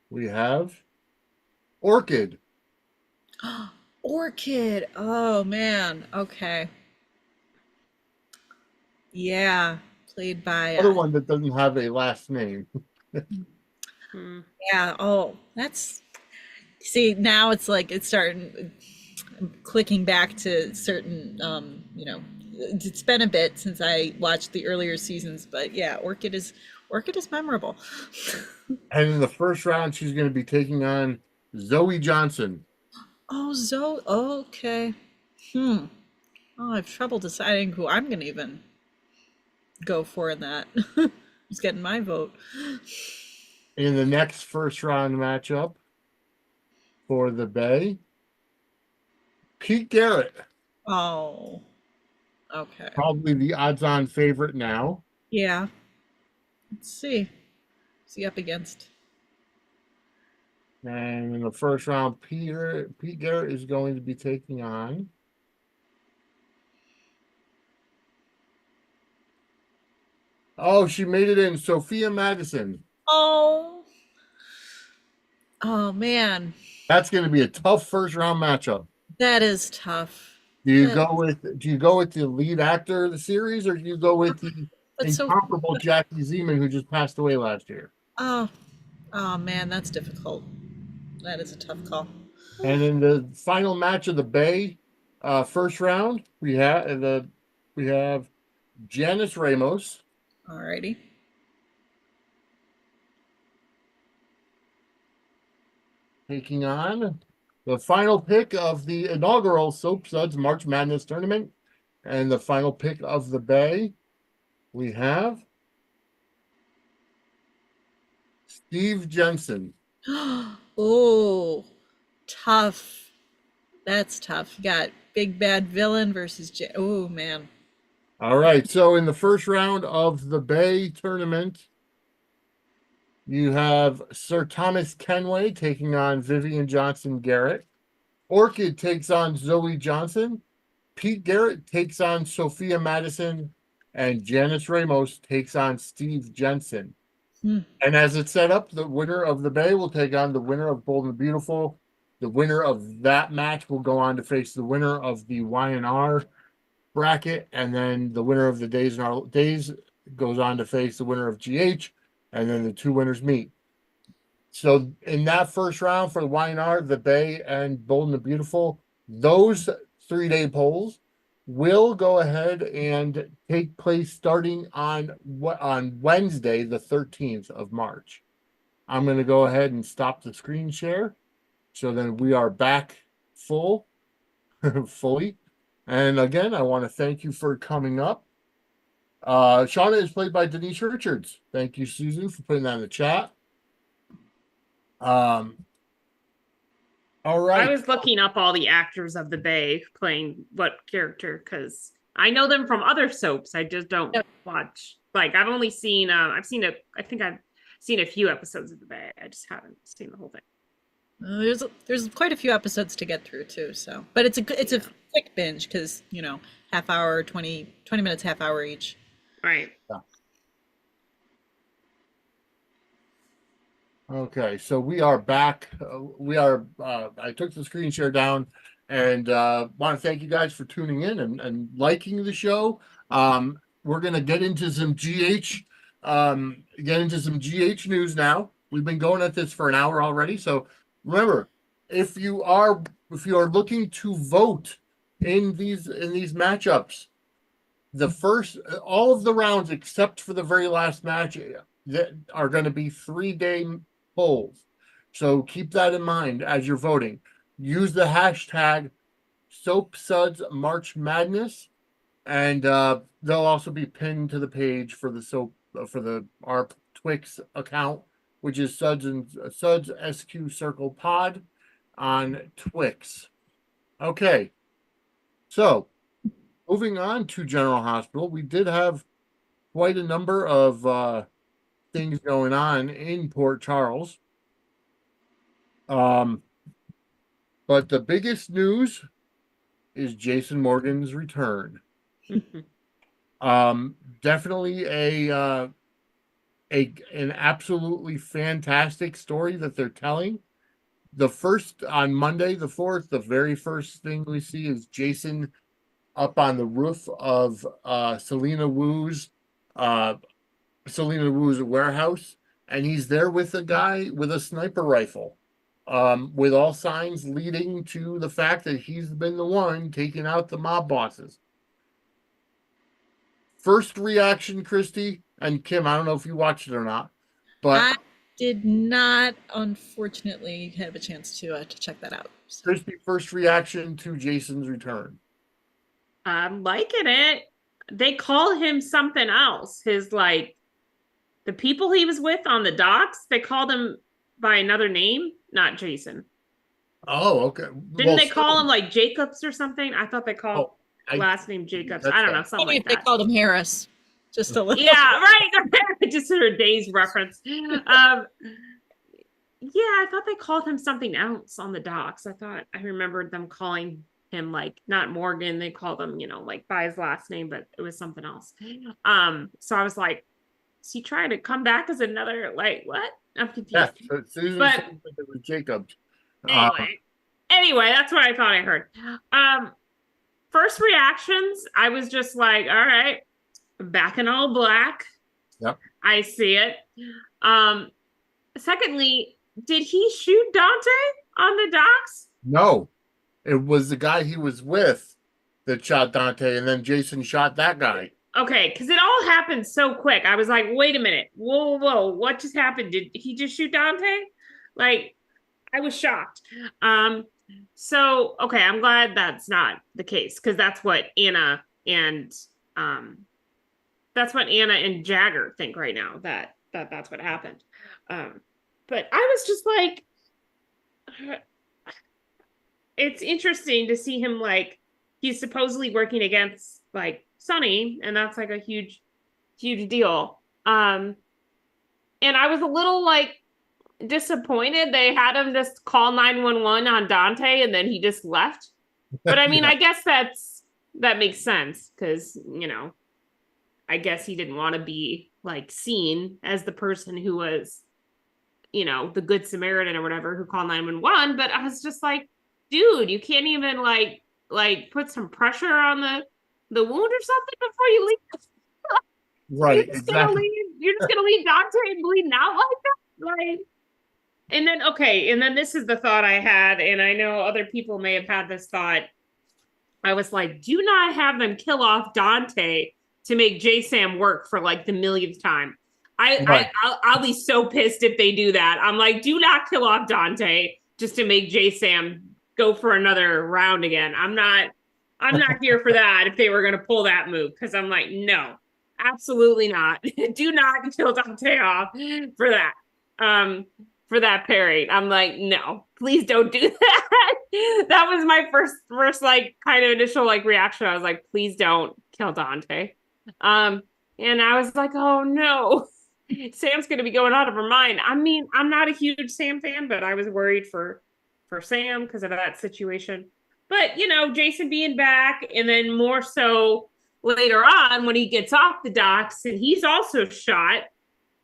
we have Orchid. Orchid. Oh man. Okay. Yeah, played by Other one that doesn't have a last name. Yeah. Oh, that's. See, now it's like it's starting clicking back to certain. It's been a bit since I watched the earlier seasons, but yeah, Orchid is memorable. And in the first round, she's going to be taking on Zoe Johnson. Oh, Zoe. Okay. Oh, I have trouble deciding who I'm gonna even go for in that. Who's getting my vote? In the next first round matchup for the Bay, Pete Garrett. Oh. Okay. Probably the odds-on favorite now. Yeah. Let's see. Who's he up against? And in the first round, Pete Garrett is going to be taking on she made it in, Sophia Madison. Oh. Oh man. That's going to be a tough first round matchup. That is tough. Do you go with the lead actor of the series, or do you go with the incomparable Jackie Zeman who just passed away last year? Oh man, that's difficult. That is a tough call. And in the final match of the Bay, first round, we have Janice Ramos. Alrighty. Taking on the final pick of the inaugural Soap Suds March Madness tournament. And the final pick of the Bay, we have Steve Jensen. Oh, tough. That's tough. You got big bad villain versus Oh man. All right. So in the first round of the Bay tournament, you have Sir Thomas Kenway taking on Vivian Johnson Garrett. Orchid takes on Zoe Johnson. Pete Garrett takes on Sophia Madison. And Janice Ramos takes on Steve Jensen. Hmm. And as it's set up, the winner of the Bay will take on the winner of Bold and Beautiful. The winner of that match will go on to face the winner of the Y&R bracket, and then the winner of the Days and Our Days goes on to face the winner of GH, and then the two winners meet. So in that first round for the Y&R, the Bay, and Bold and the Beautiful, those 3-day polls will go ahead and take place starting on Wednesday, the 13th of March. I'm going to go ahead and stop the screen share. So then we are back fully. And again, I want to thank you for coming up. Shauna is played by Denise Richards. Thank you, Suzu, for putting that in the chat. All right. I was looking up all the actors of the Bay playing what character because I know them from other soaps. I just don't watch. Like I've only seen I think I've seen a few episodes of the Bay. I just haven't seen the whole thing. There's quite a few episodes to get through too. So, but it's a quick binge because half hour, 20 minutes, half hour each. Right. Yeah. Okay, so we are back. I took the screen share down and want to thank you guys for tuning in and liking the show. We're going to get into some GH news now. We've been going at this for an hour already. So remember, if you are looking to vote in these matchups, all of the rounds except for the very last match that are going to be 3-day polls. So keep that in mind as you're voting. Use the hashtag SoapSudsMarchMadness, and they'll also be pinned to the page for our Twix account, which is Suds SQ Circle Pod on Twix. Okay, so moving on to General Hospital, we did have quite a number of things going on in Port Charles. But the biggest news is Jason Morgan's return. Definitely an absolutely fantastic story that they're telling. On Monday, the 4th, the very first thing we see is Jason up on the roof of Selena Wu's warehouse, and he's there with a guy with a sniper rifle, with all signs leading to the fact that he's been the one taking out the mob bosses. First reaction, Christy and Kim, I don't know if you watched it or not, but I did not, unfortunately, have a chance to check that out. So. Christy, first reaction to Jason's return. I'm liking it. They call him something else. The people he was with on the docks, they called him by another name, not Jason. Oh, okay. Didn't they call him like Jacobs or something? I thought they called last name Jacobs. I don't know, something like that. They called him Harris. Just a little. Yeah, right. Just sort of Days reference. Yeah, I thought they called him something else on the docks. I remembered them calling him like not Morgan. They called him, like by his last name, but it was something else. So I was like, is he trying to come back as another, like, what? I'm confused. Yeah, so Susan but said it was Jacobs. Anyway, that's what I thought I heard. First reactions, I was just like, all right, back in all black. Yep. I see it. Secondly, did he shoot Dante on the docks? No, it was the guy he was with that shot Dante, and then Jason shot that guy. Okay, because it all happened so quick. I was like, wait a minute. Whoa, what just happened? Did he just shoot Dante? Like, I was shocked. So, okay, I'm glad that's not the case, because that's what Anna and Jagger think right now, that's what happened. But I was just like, it's interesting to see him like he's supposedly working against like Sonny, and that's like a huge, huge deal. And I was a little like disappointed they had him just call 911 on Dante and then he just left. But I mean, Yeah. I guess that makes sense because, you know, I guess he didn't want to be like seen as the person who was, you know, the good Samaritan or whatever who called 911. But I was just like, dude, you can't even like put some pressure on the wound or something before you leave. Right, exactly. You're just gonna leave Dante bleeding out like that? Like, and then okay, and then this is the thought I had, and I know other people may have had this thought. I was like, do not have them kill off Dante to make J Sam work for like the millionth time. Right. I'll be so pissed if they do that. I'm like, do not kill off Dante just to make J Sam go for another round again. I'm not here for that if they were gonna pull that move, because I'm like, no, absolutely not. Do not kill Dante off for that. For that pairing. I'm like, no, please don't do that. That was my first like kind of initial like reaction. I was like, please don't kill Dante. And I was like, oh no, Sam's gonna be going out of her mind. I mean, I'm not a huge Sam fan, but I was worried for Sam because of that situation. But you know, Jason being back, and then more so later on when he gets off the docks and he's also shot,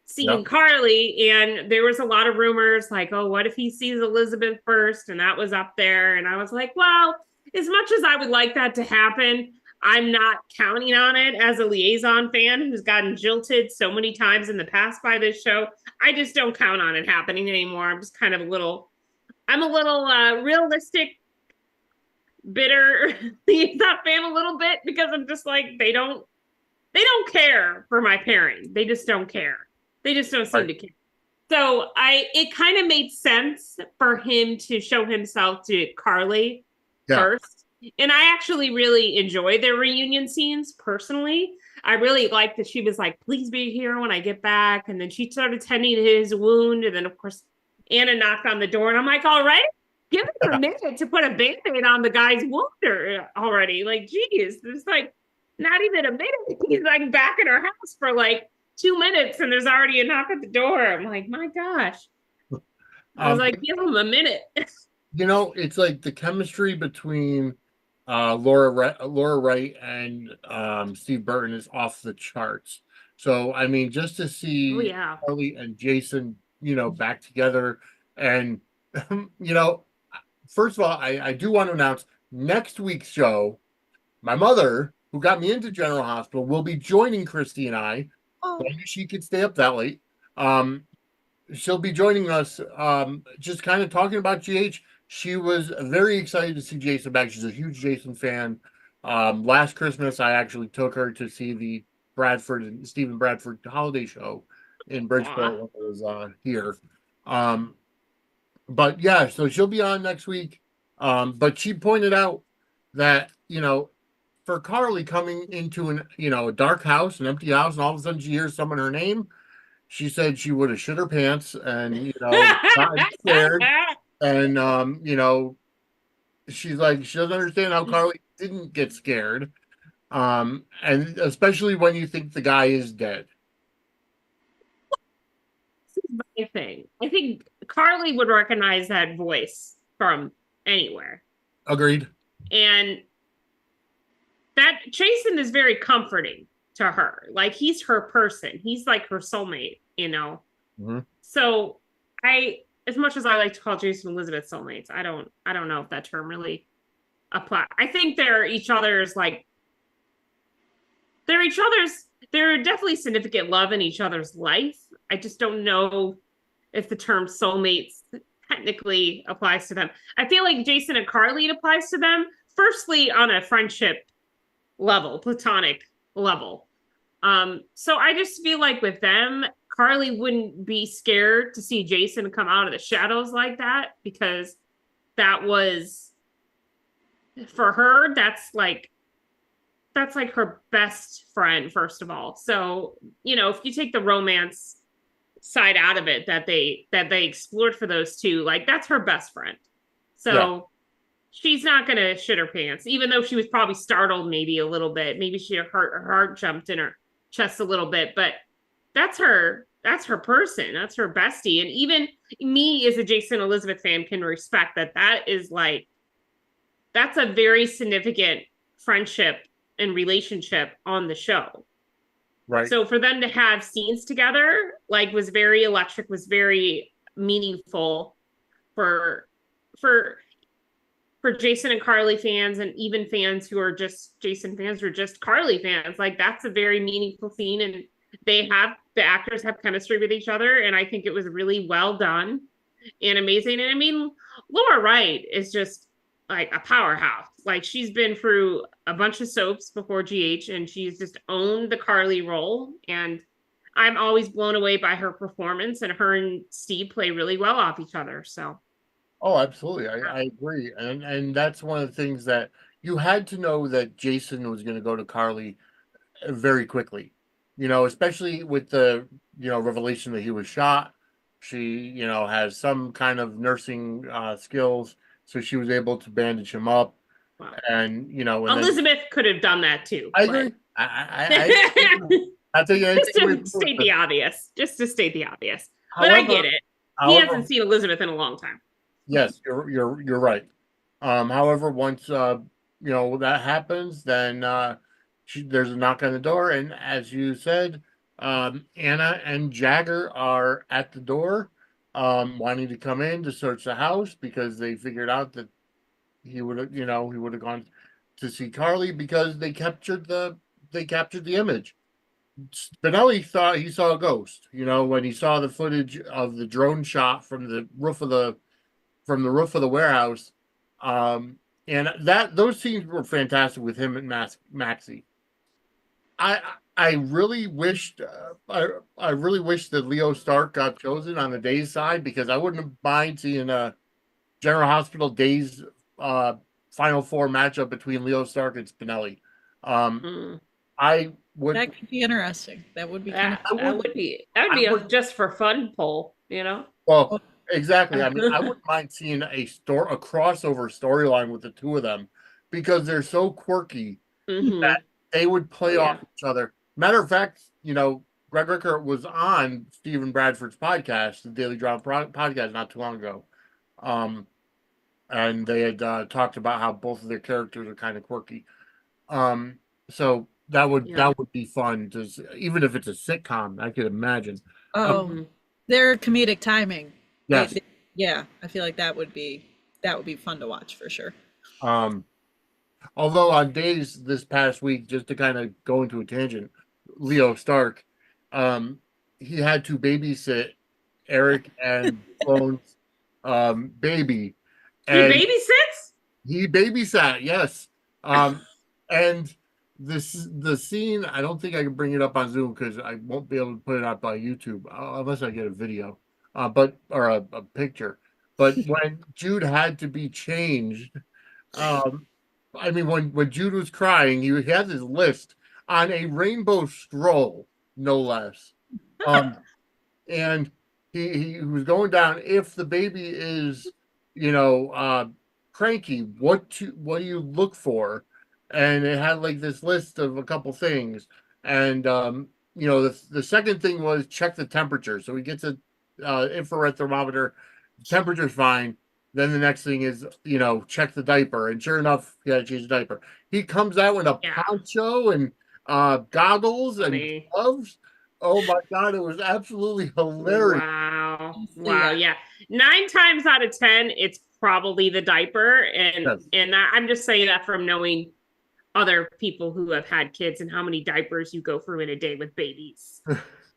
seeing Yep. Carly, and there was a lot of rumors like, oh, what if he sees Elizabeth first? And that was up there. And I was like, well, as much as I would like that to happen, I'm not counting on it as a liaison fan who's gotten jilted so many times in the past by this show. I just don't count on it happening anymore. I'm just kind of I'm a little realistic, bitter liaison fan a little bit because I'm just like, they don't care for my pairing. They just don't care. They just don't seem to care. So it kind of made sense for him to show himself to Carly first. And I actually really enjoy their reunion scenes personally. I really liked that she was like, please be here when I get back. And then she started tending to his wound. And then, of course, Anna knocked on the door. And I'm like, all right, give him a minute to put a band-aid on the guy's wound already. Like, geez, it's like not even a minute. He's like back in her house for like 2 minutes and there's already a knock at the door. I'm like, my gosh. I was like, give him a minute. You know, it's like the chemistry between Laura Wright and Steve Burton is off the charts. So I mean, just to see Carly and Jason, you know, back together, and you know, first of all, I do want to announce next week's show. My mother, who got me into General Hospital, will be joining Christy and I. Oh. Maybe she could stay up that late. She'll be joining us, just kind of talking about GH. She was very excited to see Jason back. She's a huge Jason fan. Last Christmas, I actually took her to see the Bradford and Stephen Bradford holiday show in Bridgeport when it was here. But yeah, so she'll be on next week. But she pointed out that, you know, for Carly coming into a dark house, an empty house, and all of a sudden she hears someone her name, she said she would have shit her pants and, you know, gotten scared. And, you know, she's like, she doesn't understand how Carly didn't get scared. And especially when you think the guy is dead. My thing. I think Carly would recognize that voice from anywhere. Agreed. And that Jason is very comforting to her. Like, he's her person. He's like her soulmate, you know? Mm-hmm. So as much as I like to call Jason and Elizabeth soulmates, I don't know if that term really applies. I think they're definitely significant love in each other's life. I just don't know if the term soulmates technically applies to them. I feel like Jason and Carly, it applies to them. Firstly, on a friendship level, platonic level. So I just feel like with them, Carly wouldn't be scared to see Jason come out of the shadows like that, because that was, for her, that's like her best friend, first of all. So, you know, if you take the romance side out of it that they explored for those two. Like, that's her best friend. So Yeah. she's not gonna shit her pants, even though she was probably startled maybe a little bit. Maybe her heart jumped in her chest a little bit, but that's her person. That's her bestie. And even me as a Jason Elizabeth fan can respect that is like, that's a very significant friendship and relationship on the show. Right. So for them to have scenes together, like, was very electric, was very meaningful for Jason and Carly fans, and even fans who are just Jason fans or just Carly fans. Like, that's a very meaningful scene, and the actors have chemistry with each other, and I think it was really well done and amazing. And I mean, Laura Wright is just like a powerhouse. Like, she's been through a bunch of soaps before GH, and she's just owned the Carly role. And I'm always blown away by her performance, and her and Steve play really well off each other. So. Oh, absolutely. I agree. And that's one of the things that you had to know that Jason was going to go to Carly very quickly, especially with the, revelation that he was shot. She, has some kind of nursing skills. So she was able to bandage him up. Wow. And, and Elizabeth could have done that too. I agree. I think just to state the obvious. But I get it. He hasn't seen Elizabeth in a long time. Yes, you're right. However, once that happens, then there's a knock on the door, and as you said, Anna and Jagger are at the door, wanting to come in to search the house because they figured out that he would have gone to see Carly because they captured the image. Spinelli thought he saw a ghost, when he saw the footage of the drone shot from the roof of the warehouse, and those scenes were fantastic with him and Maxie. I really wished that Leo Stark got chosen on the Days side, because I wouldn't mind seeing a General Hospital Days Final Four matchup between Leo Stark and Spinelli. I would. That could be interesting. That would be that would be a just for fun poll, Well, exactly. I mean, I wouldn't mind seeing a crossover storyline with the two of them, because they're so quirky that they would play off each other. Matter of fact, Greg Rickert was on Stephen Bradford's podcast, the Daily Drama podcast, not too long ago. And they had talked about how both of their characters are kind of quirky. So that would be fun, even if it's a sitcom. I could imagine. Their comedic timing. Yes. I feel like that would be fun to watch for sure. Although on Days this past week, just to kind of go into a tangent, Leo Stark, he had to babysit Eric and Sloane's baby. And he babysat, yes. And the scene, I don't think I can bring it up on Zoom because I won't be able to put it up on YouTube unless I get a video, or a picture. But when Jude had to be changed, I mean, when Jude was crying, he had his list on a rainbow scroll, no less. And he was going down, if the baby is, cranky, what do you look for? And it had like this list of a couple things. And, the second thing was check the temperature. So he gets a infrared thermometer, temperature's fine. Then the next thing is, check the diaper. And sure enough, he had to change the diaper. He comes out with a poncho and goggles and gloves. Oh my God, it was absolutely hilarious. Wow. Yeah. 9 times out of 10, it's probably the diaper. And I'm just saying that from knowing other people who have had kids and how many diapers you go through in a day with babies.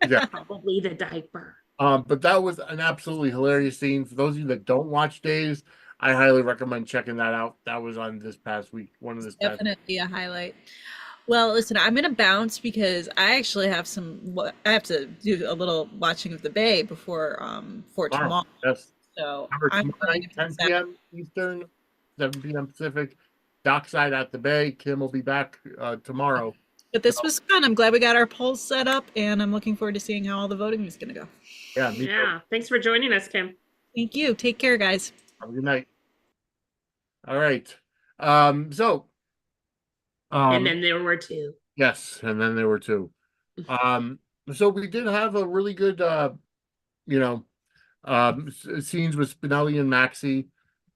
Yeah. Probably the diaper. But that was an absolutely hilarious scene. For those of you that don't watch Days, I highly recommend checking that out. That was on this past week. Definitely a highlight. Well, listen, I'm going to bounce because I actually have I have to do a little watching of the Bay before tomorrow. Yes. So I'm going 10 p.m. Eastern, 7 p.m. Pacific, dockside at the Bay. Kim will be back tomorrow. But this was fun. I'm glad we got our polls set up, and I'm looking forward to seeing how all the voting is going to go. Yeah, me too. Yeah. Thanks for joining us, Kim. Thank you. Take care, guys. Have a good night. All right. So And then there were two. yes, and then there were two. So we did have a really good you know, scenes with Spinelli and Maxie.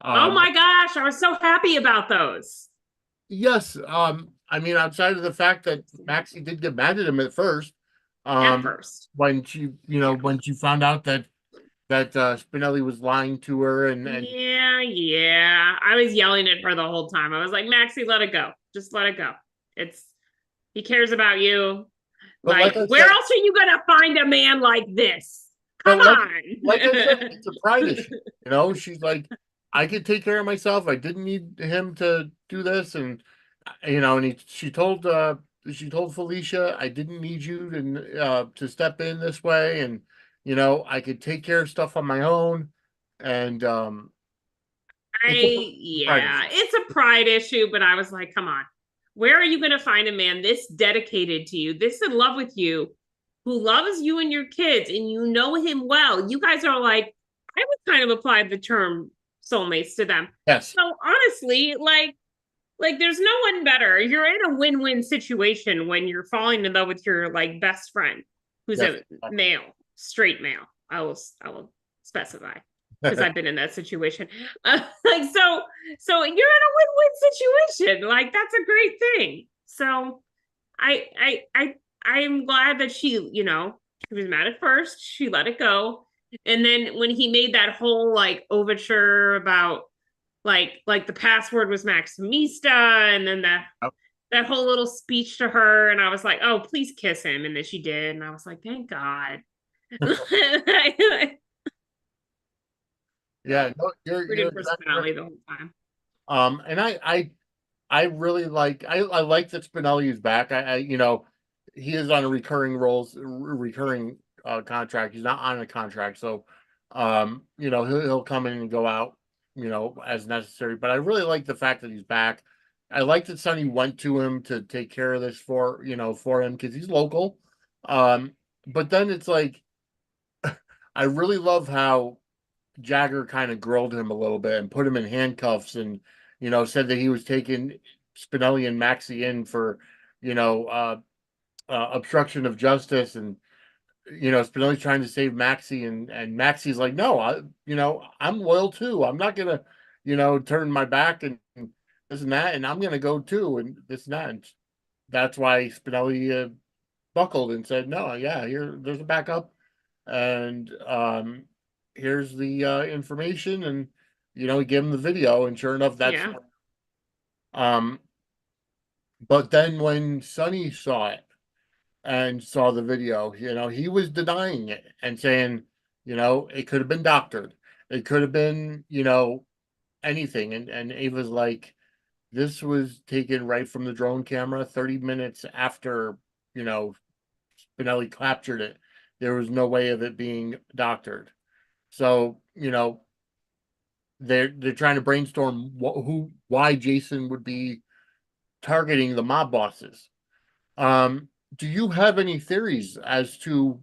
Oh my gosh, I was so happy about those. Yes. I mean, outside of the fact that Maxie did get mad at him at first. At first. When she, when she found out that Spinelli was lying to her and yeah. I was yelling at her the whole time. I was like, Maxie, let it go. Just let it go. He cares about you. Like where else are you gonna find a man like this? Come on. Like I said, it's a pride issue. She's like, I could take care of myself. I didn't need him to do this, and she told Felicia, I didn't need you to step in this way, and I could take care of stuff on my own, and it's a pride issue, but I was like, come on, where are you going to find a man this dedicated to you, this in love with you, who loves you and your kids, and you know him well? You guys are like, I would kind of apply the term soulmates to them. Yes. So honestly, like there's no one better. You're in a win-win situation when you're falling in love with your like best friend, who's a male, straight male. I will specify, because I've been in that situation. So you're in a win-win situation. Like, that's a great thing. So I'm glad that she was mad at first. She let it go. And then when he made that whole like overture about like the password was Maximista, and then that whole little speech to her, and I was like, oh, please kiss him. And then she did, and I was like, thank God. Yeah, no, you're personality the whole time. And I really like I like that Spinelli is back. He is on a recurring contract. He's not on a contract, so he'll come in and go out as necessary. But I really like the fact that he's back. I like that Sonny went to him to take care of this for him, because he's local. But then it's like, I really love how Jagger kind of grilled him a little bit and put him in handcuffs, and said that he was taking Spinelli and Maxie in for obstruction of justice, and Spinelli's trying to save Maxie, and Maxie's like, no, I'm loyal too. I'm not gonna turn my back and this and that, and I'm gonna go too, and this and that. And that's why Spinelli buckled and said, no, yeah, there's a backup, and here's the information, and he gave him the video, and sure enough, that's but then when Sonny saw it and saw the video, he was denying it and saying, it could have been doctored, it could have been anything, and Ava's like, this was taken right from the drone camera 30 minutes after Spinelli captured it. There was no way of it being doctored. So, they're trying to brainstorm why Jason would be targeting the mob bosses. Do you have any theories as to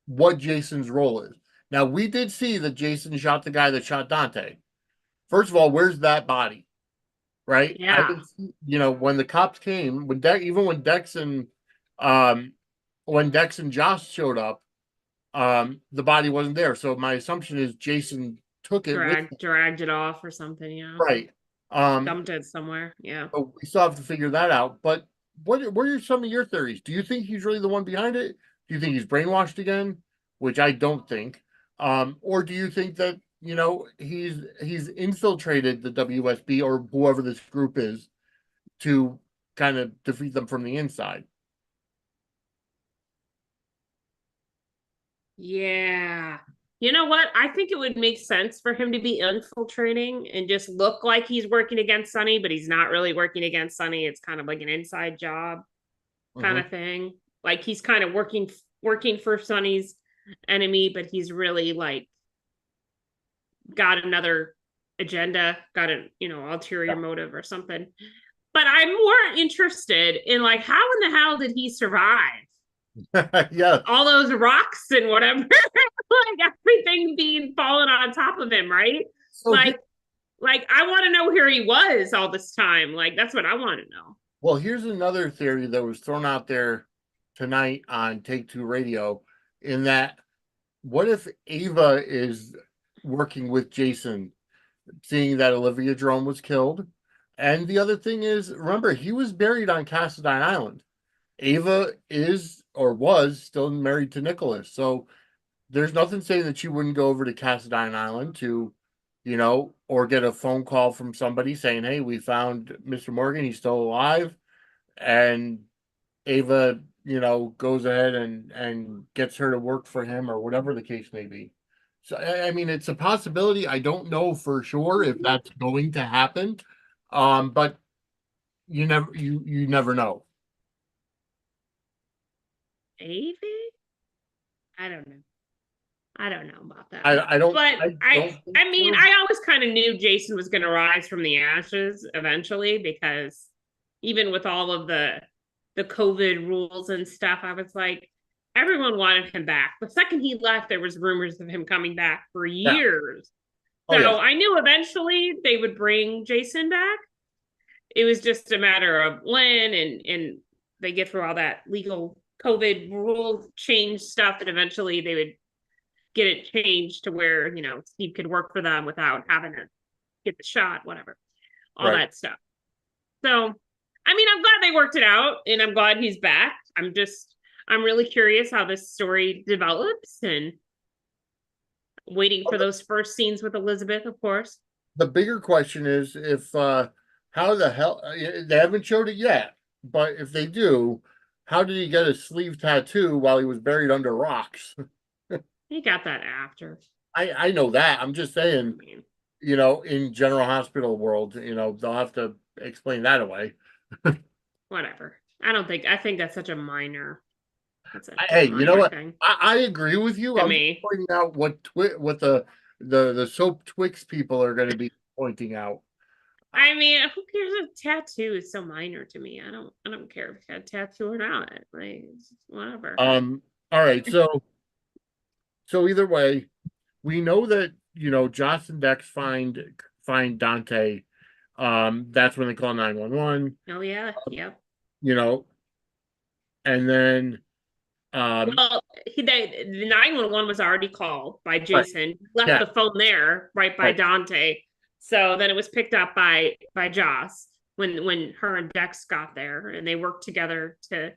what Jason's role is? Now, we did see that Jason shot the guy that shot Dante. First of all, where's that body? Right? Yeah. When the cops came, when Dex and Josh showed up, the body wasn't there. So my assumption is Jason took it, dragged it off or something. Yeah, right. Dumped it somewhere. Yeah. But we still have to figure that out. But what are some of your theories? Do you think he's really the one behind it? Do you think he's brainwashed again? Which I don't think. Or do you think that he's infiltrated the WSB or whoever this group is to kind of defeat them from the inside? Yeah. You know what? I think it would make sense for him to be infiltrating and just look like he's working against Sonny, but he's not really working against Sonny. It's kind of like an inside job kind of thing. Like, he's kind of working for Sonny's enemy, but he's really like got another agenda, got an ulterior motive or something. But I'm more interested in like how in the hell did he survive? Yeah. All those rocks and whatever, like everything being fallen on top of him, right? So like, like I want to know where he was all this time. Like that's what I want to know. well, here's another theory that was thrown out there tonight on Take Two Radio, in that what if Ava is working with Jason, seeing that Olivia Drone was killed? And the other thing is, remember, he was buried on Cassadine Island. Ava is or was still married to Nicholas. So there's nothing saying that she wouldn't go over to Cassadine Island to, or get a phone call from somebody saying, hey, we found Mr. Morgan. He's still alive. And Ava, goes ahead and gets her to work for him or whatever the case may be. So, I mean, it's a possibility. I don't know for sure if that's going to happen. But you never know. Ava? I don't know. I don't know about that. I don't. But I mean, so. I always kind of knew Jason was going to rise from the ashes eventually, because even with all of the COVID rules and stuff, I was like, everyone wanted him back. The second he left, there was rumors of him coming back for years. Oh, so yeah. I knew eventually they would bring Jason back. It was just a matter of when, and they get through all that legal COVID rule change stuff, and eventually they would get it changed to where, Steve could work for them without having to get the shot, whatever, all Right. that stuff. So, I mean, I'm glad they worked it out, and I'm glad he's back. I'm really curious how this story develops, and waiting for those first scenes with Elizabeth, of course. The bigger question is if how the hell they haven't showed it yet, but if they do, how did he get a sleeve tattoo while he was buried under rocks? He got that after. I know that. I'm just saying, in General Hospital world, they'll have to explain that away. Whatever. I think that's such a minor. Hey, you know what? Thing. I agree with you. I'm pointing out what the soap Twix people are going to be pointing out. I mean, who cares if tattoo is so minor to me? I don't care if he had a tattoo or not. Like, whatever. All right. So either way, we know that Joss and Dex find Dante. That's when they call 911. Oh yeah, yep. And then well, the 911 was already called by Jason. Right. Left the phone there right by Dante. So then it was picked up by Joss when her and Dex got there, and they worked together to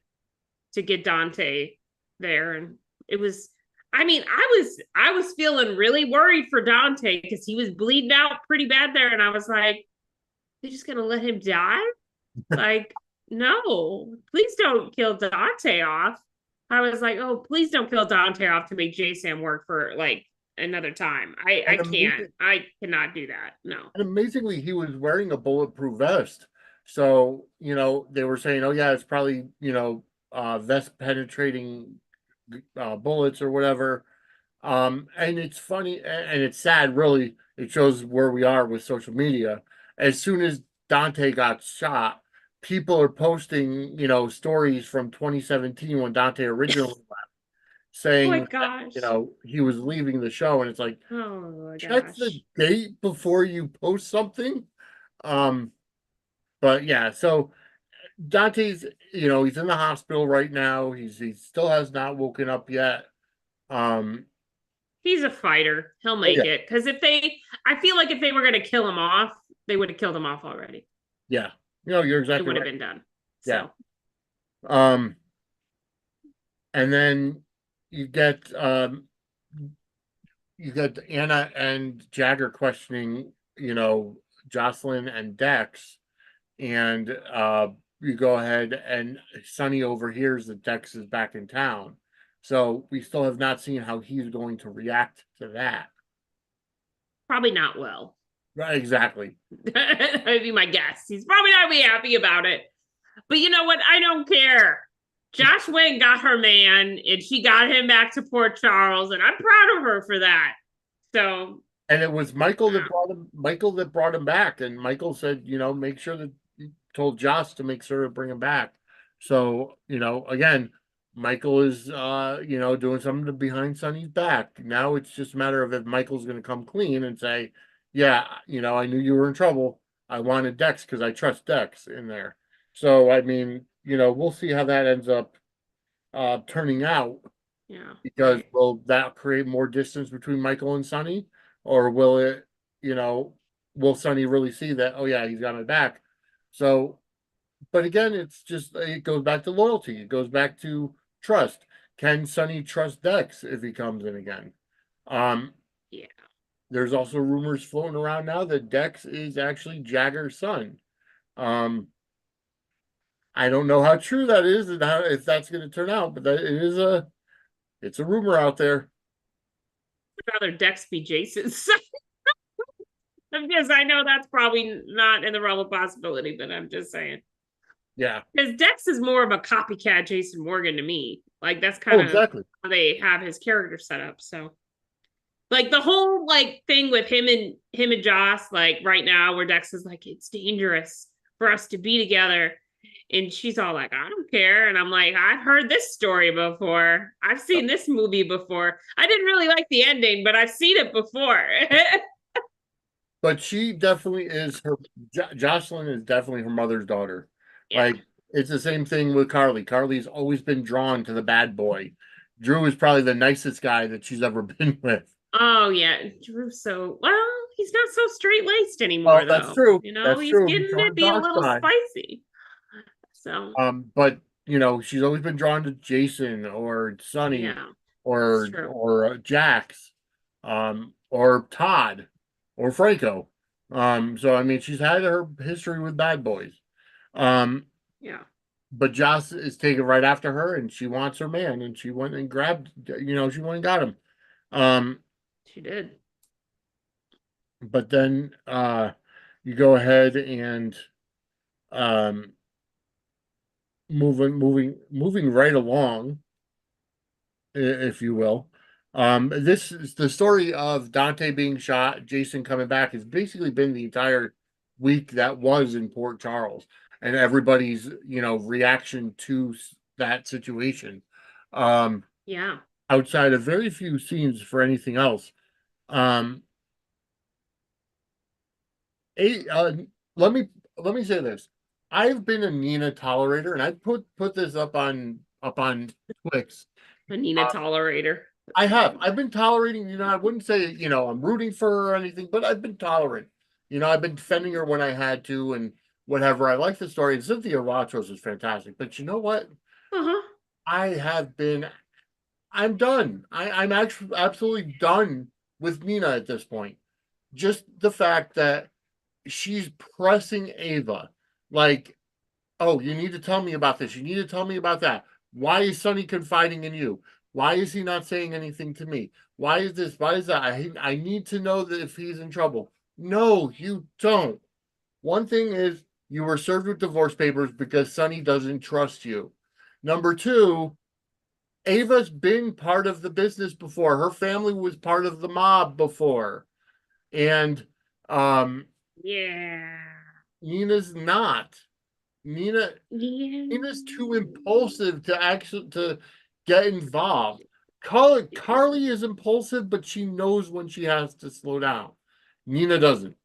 get Dante there. And it was, I mean, I was feeling really worried for Dante because he was bleeding out pretty bad there, and I was like, they're just gonna let him die? Like, no, please don't kill Dante off. I was like, oh, please don't kill Dante off to make Jason work for like another time. I can't. I cannot do that. No. And amazingly, he was wearing a bulletproof vest. So, they were saying, oh yeah, it's probably, vest penetrating bullets or whatever. And it's funny and it's sad, really. It shows where we are with social media. As soon as Dante got shot, people are posting, stories from 2017 when Dante originally left, saying, oh my gosh, that, he was leaving the show, and it's like, oh my check gosh. the date before you post something. But yeah, so Dante's, he's in the hospital right now. He still has not woken up yet. He's a fighter. He'll make it. Because I feel like if they were going to kill him off, they would have killed him off already. Yeah. You're exactly right. It would have been done. So. Yeah. And then you get Anna and Jagger questioning, Jocelyn and Dex, and you go ahead and Sonny overhears that Dex is back in town. So we still have not seen how he's going to react to that. Probably not well. Right, exactly. That would be my guess. He's probably not be happy about it. But you know what? I don't care. Josh Wayne got her man, and she got him back to Port Charles, and I'm proud of her for that. So, and it was Michael that brought him back, and Michael said, make sure that you told Joss to make sure to bring him back. So, again, Michael is doing something behind Sonny's back. Now it's just a matter of if Michael's going to come clean and say, yeah, I knew you were in trouble. I wanted Dex because I trust Dex in there. So, I mean, we'll see how that ends up turning out. Yeah. Because will that create more distance between Michael and Sonny? Or will it, will Sonny really see that, oh yeah, he's got my back? So, but again, it goes back to loyalty. It goes back to trust. Can Sonny trust Dex if he comes in again? Yeah. There's also rumors floating around now that Dex is actually Jagger's son. I don't know how true that is and if that's going to turn out, but it's a rumor out there. I'd rather Dex be Jason's son. Because I know that's probably not in the realm of possibility, but I'm just saying. Yeah. Because Dex is more of a copycat Jason Morgan to me. Like, that's kind of exactly how they have his character set up. So, like, the whole, like, thing with him and Joss, like, right now, where Dex is like, it's dangerous for us to be together. And she's all like, I don't care. And I'm like, I've heard this story before. I've seen this movie before. I didn't really like the ending, but I've seen it before. But she definitely is Jocelyn is definitely her mother's daughter. Yeah. Like, it's the same thing with Carly. Carly's always been drawn to the bad boy. Drew is probably the nicest guy that she's ever been with. Oh yeah, Drew's he's not so straight-laced anymore, though. That's true. That's He's true. getting to be a little spicy. So but she's always been drawn to Jason or Sonny or Jax, or Todd or Franco. So I mean, she's had her history with bad boys. Yeah. But Joss is taken right after her, and she wants her man, and she went and grabbed. She went and got him. She did. But then you go ahead and moving right along, if you will. This is the story of Dante being shot, Jason coming back, has basically been the entire week that was in Port Charles, and everybody's reaction to that situation. Yeah. Outside of very few scenes for anything else. Let me say this. I've been a Nina tolerator, and I put this up on Twix. A Nina tolerator. I have. I've been tolerating. I wouldn't say I'm rooting for her or anything, but I've been tolerating. I've been defending her when I had to, and whatever. I like the story. And Cynthia Rotros is fantastic, but you know what? I'm done. I'm actually absolutely done with Nina at this point. Just the fact that she's pressing Ava like, oh, you need to tell me about this. You need to tell me about that. Why is Sonny confiding in you? Why is he not saying anything to me? Why is this? Why is that? I need to know that if he's in trouble. No, you don't. One thing is you were served with divorce papers because Sonny doesn't trust you. Number two, Ava's been part of the business before. Her family was part of the mob before. And yeah. Nina's not. Nina's too impulsive to get involved. Carly is impulsive, but she knows when she has to slow down. Nina doesn't.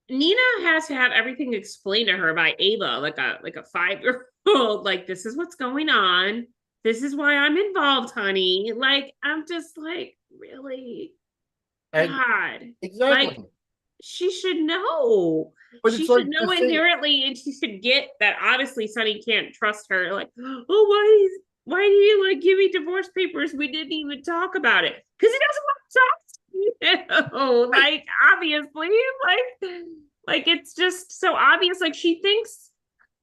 Nina has to have everything explained to her by Ava, like a 5-year-old. Like, this is what's going on. This is why I'm involved, honey. Like, I'm just like, really? God. Exactly. Like, she should know. But she should know inherently, and she should get that obviously Sonny can't trust her. Like, oh, why do you like give me divorce papers? We didn't even talk about it. Because he doesn't want to talk to you. Like, obviously. Like it's just so obvious. Like, she thinks,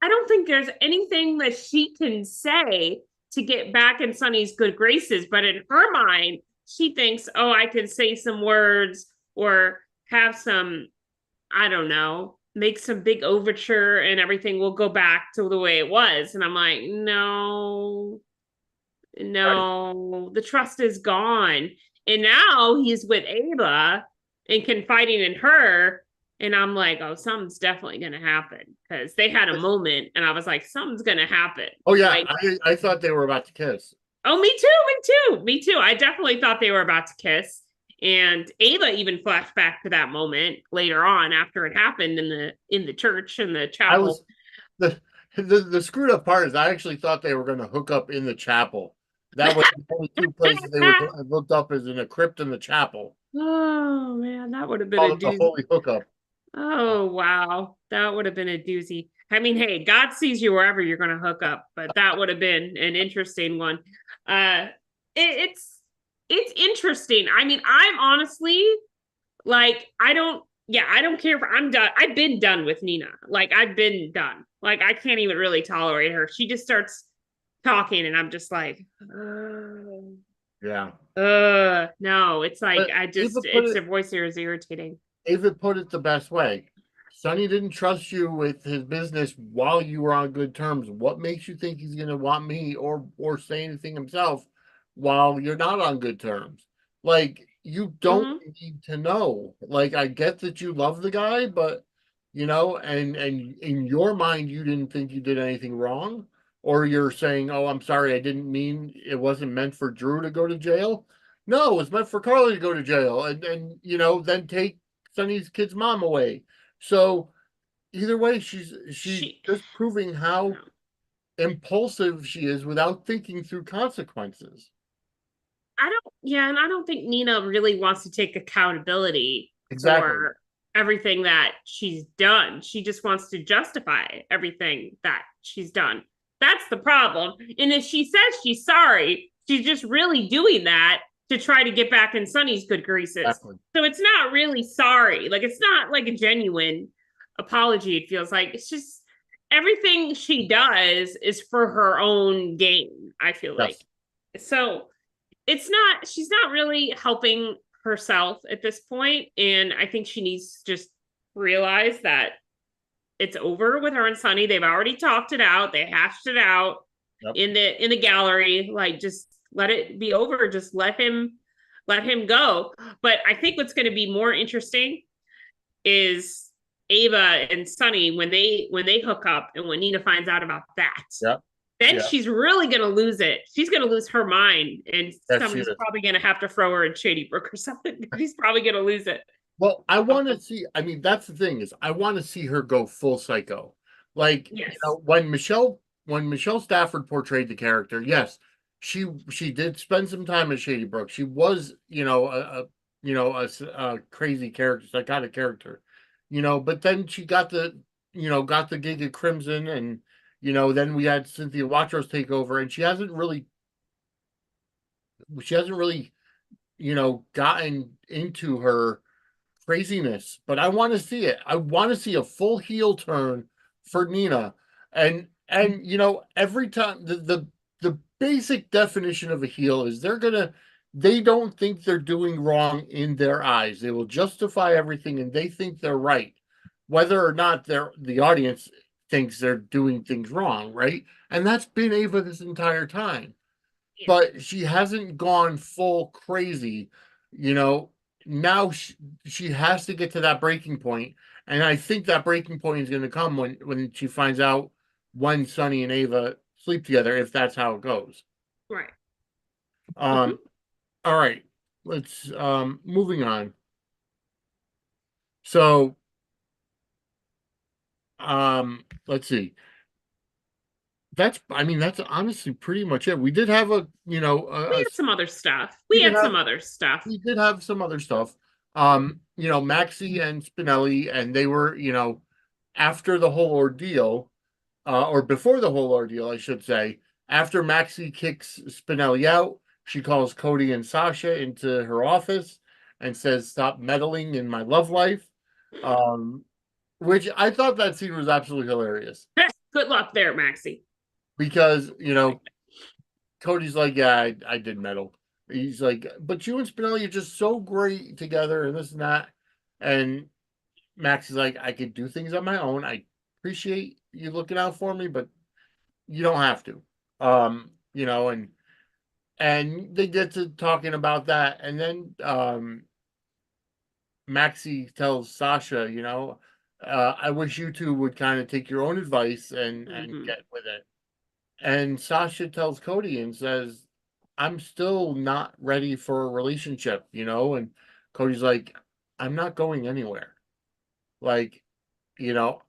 I don't think there's anything that she can say to get back in Sonny's good graces, but in her mind, she thinks, oh, I can say some words or have some, I don't know, make some big overture and everything will go back to the way it was. And I'm like, no, the trust is gone. And now he's with Ava and confiding in her. And I'm like, oh, something's definitely gonna happen because they had a moment, and I was like, something's gonna happen. Oh yeah, Like, I thought they were about to kiss. oh, me too, me too, me too. I definitely thought they were about to kiss. And Ava even flashed back to that moment later on after it happened in the church in the I chapel. was the screwed up part is I actually thought they were going to hook up in the chapel. That was the only two places they would have hooked up is in a crypt in the chapel. Oh man, that would have been a Call it the doozy. holy hookup. Oh wow, that would have been a doozy. I mean, hey, God sees you wherever you're going to hook up, but that would have been an interesting one. Uh, it's interesting. I mean, I'm honestly like, I don't care if I'm done. I've been done with Nina. Like, I've been done. Like, I can't even really tolerate her. She just starts talking, and I'm just like, Yeah. no. It's like But it's her voice here is irritating. David put it the best way. Sonny didn't trust you with his business while you were on good terms. What makes you think he's going to want me or say anything himself while you're not on good terms? Like you don't Hmm. need to know. Like I get that you love the guy, but and in your mind you didn't think you did anything wrong, or you're saying, "Oh, I'm sorry, I didn't mean it wasn't meant for Drew to go to jail." No, it's meant for Carly to go to jail and then take Sonny's kid's mom away. So either way, she's She, just proving how impulsive she is without thinking through consequences. I don't, yeah, and I don't think Nina really wants to take accountability Exactly. for everything that she's done. She just wants to justify everything that she's done. That's the problem. And if she says she's sorry, she's just really doing that to try to get back in Sonny's good graces. Exactly. So it's not really sorry. Like, it's not like a genuine apology, it feels like. It's just everything she does is for her own gain, I feel like. Yes. So it's not, she's not really helping herself at this point, and I think she needs to just realize that it's over with her and Sonny. They've already talked it out, they hashed it out Yep. in the gallery. Like, just let it be over, just let him go. But I think what's going to be more interesting is Ava and Sonny when they hook up, and when Nina finds out about that, Yep. then Yeah. she's really going to lose it. She's going to lose her mind, and Yes, somebody's probably going to have to throw her in Shady Brook or something. She's probably going to lose it. Well, I want to see. I mean, that's the thing is, I want to see her go full psycho. Like Yes. when Michelle Stafford portrayed the character, yes, she did spend some time at Shady Brook. She was, a crazy character, psychotic character, But then she got the gig at Crimson, and then we had Cynthia Watros take over, and she hasn't really, gotten into her craziness, but I want to see it. I want to see a full heel turn for Nina. And every time the basic definition of a heel is they don't think they're doing wrong in their eyes. They will justify everything and they think they're right. Whether or not the audience thinks they're doing things wrong, right? And that's been Ava this entire time, Yeah. but she hasn't gone full crazy. You know, now she has to get to that breaking point, and I think that breaking point is going to come when she finds out when Sonny and Ava sleep together, if that's how it goes. Right. Um, all right, let's moving on. So, let's see. That's honestly pretty much it. We did have We had some other stuff. we We did had have some other stuff. we did have some other stuff. Maxie and Spinelli, and they were, after the whole ordeal, or before the whole ordeal, I should say, after Maxie kicks Spinelli out, she calls Cody and Sasha into her office and says, "Stop meddling in my love life." Um, which I thought that scene was absolutely hilarious Good luck there, Maxie. because, Cody's like, "Yeah, I did meddle." He's like, "But you and Spinelli are just so great together and this and that." And Max is like, "I could do things on my own. I appreciate you looking out for me, but you don't have to." And they get to talking about that, and then Maxie tells Sasha, I wish you two would kind of take your own advice and Mhm. get with it. And Sasha tells Cody and says, I'm still not ready for a relationship, and Cody's like, I'm not going anywhere. Like, you know,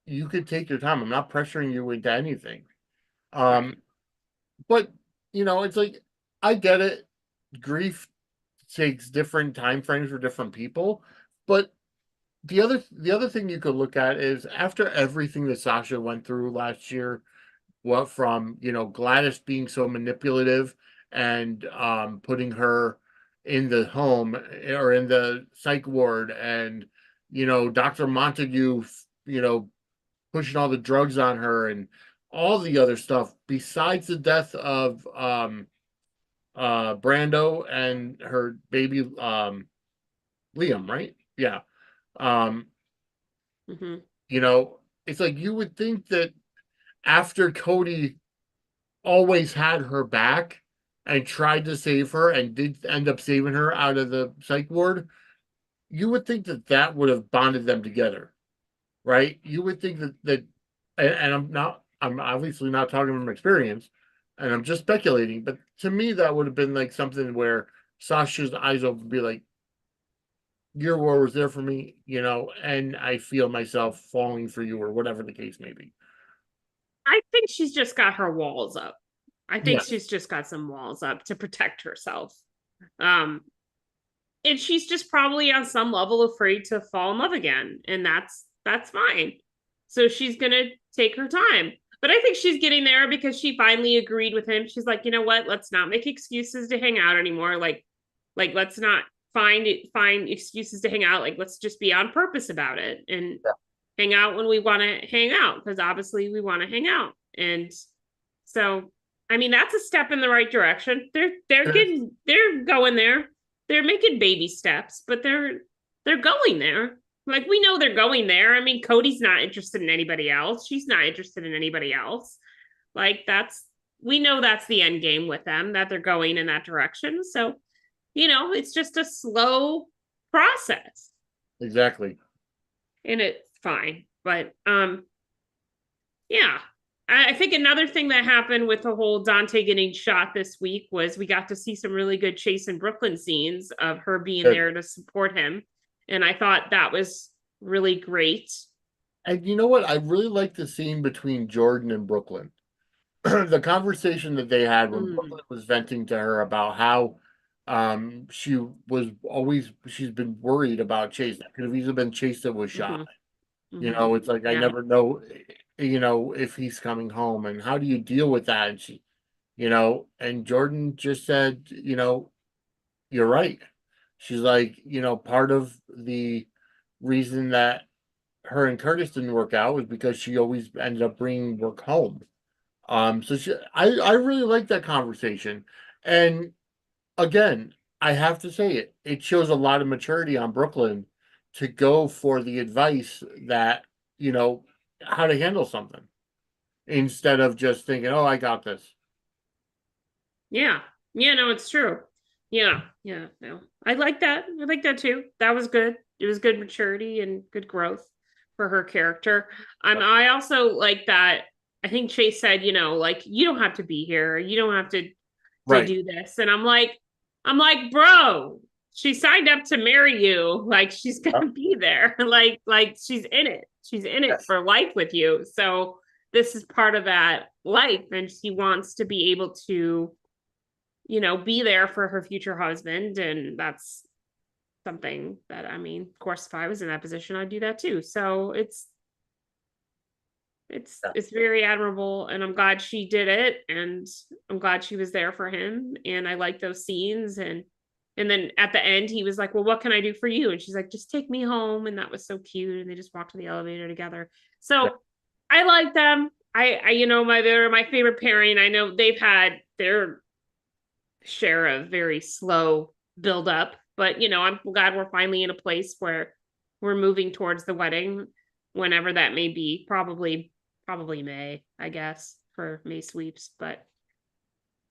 you could take your time. I'm not pressuring you into anything. Right. But it's like I get it. Grief takes different time frames for different people, but the other thing you could look at is after everything that Sasha went through last year, what from Gladys being so manipulative and putting her in the home or in the psych ward, and Dr. Montague, pushing all the drugs on her and all the other stuff besides the death of Brando and her baby Liam, right? Yeah. Um, Mhm. you know, it's like you would think that after Cody always had her back and tried to save her and did end up saving her out of the psych ward, you would think that that would have bonded them together, right? You would think that, and I'm obviously not talking from experience, and I'm just speculating, but to me, that would have been like something where Sasha's eyes open, be like, your war was there for me, and I feel myself falling for you, or whatever the case may be. I think she's just got her walls up. I think Yes, she's just got some walls up to protect herself. Um, and she's just probably on some level afraid to fall in love again, and that's fine. So she's gonna take her time. But I think she's getting there because she finally agreed with him. She's like, you know what? Let's not make excuses to hang out anymore. Like let's not find excuses to hang out. Like let's just be on purpose about it and yeah, hang out when we want to hang out, because obviously we want to hang out. And so I mean that's a step in the right direction. They're going there. They're making baby steps, but they're going there. Like we know they're going there. I mean, Cody's not interested in anybody else. She's not interested in anybody else. Like we know that's the end game with them, that they're going in that direction. So, it's just a slow process exactly. and it's fine. But yeah. I think another thing that happened with the whole Dante getting shot this week was we got to see some really good Chase in Brooklyn scenes of her being Good. there to support him. And I thought that was really great. And you know what? I really like the scene between Jordan and Brooklyn. The conversation that they had when Mm, Brooklyn was venting to her about how she's been worried about Chase. That could have easily been Chase that was shot. mhm, mhm. It's like I Yeah. never know, if he's coming home, and how do you deal with that? And and Jordan just said, you're right. She's like, part of the reason that her and Curtis didn't work out was because she always ended up bringing work home. I really like that conversation, and again, I have to say it shows a lot of maturity on Brooklyn to go for the advice that how to handle something instead of just thinking, oh, I got this. Yeah. Yeah, no, it's true. Yeah. Yeah. No. I like that. I like that too. That was good. It was good maturity and good growth for her character. I also like that. I think Chase said, like you don't have to be here. You don't have to Right. do this. And I'm like, bro, she signed up to marry you. Like she's Yep. gonna be there. Like she's in it. She's in it Yes. for life with you. So this is part of that life. And she wants to be able to be there for her future husband. And that's something that, I mean, of course, if I was in that position, I'd do that too. So Yeah. it's very admirable. And I'm glad she did it. And I'm glad she was there for him. And I like those scenes. And then at the end, he was like, well, what can I do for you? And she's like, just take me home. And that was so cute. And they just walked to the elevator together. Yeah. So I like them. They're my favorite pairing. I know they've had their share of very slow build up, but I'm glad we're finally in a place where we're moving towards the wedding, whenever that may be. Probably May, I guess, for May sweeps. But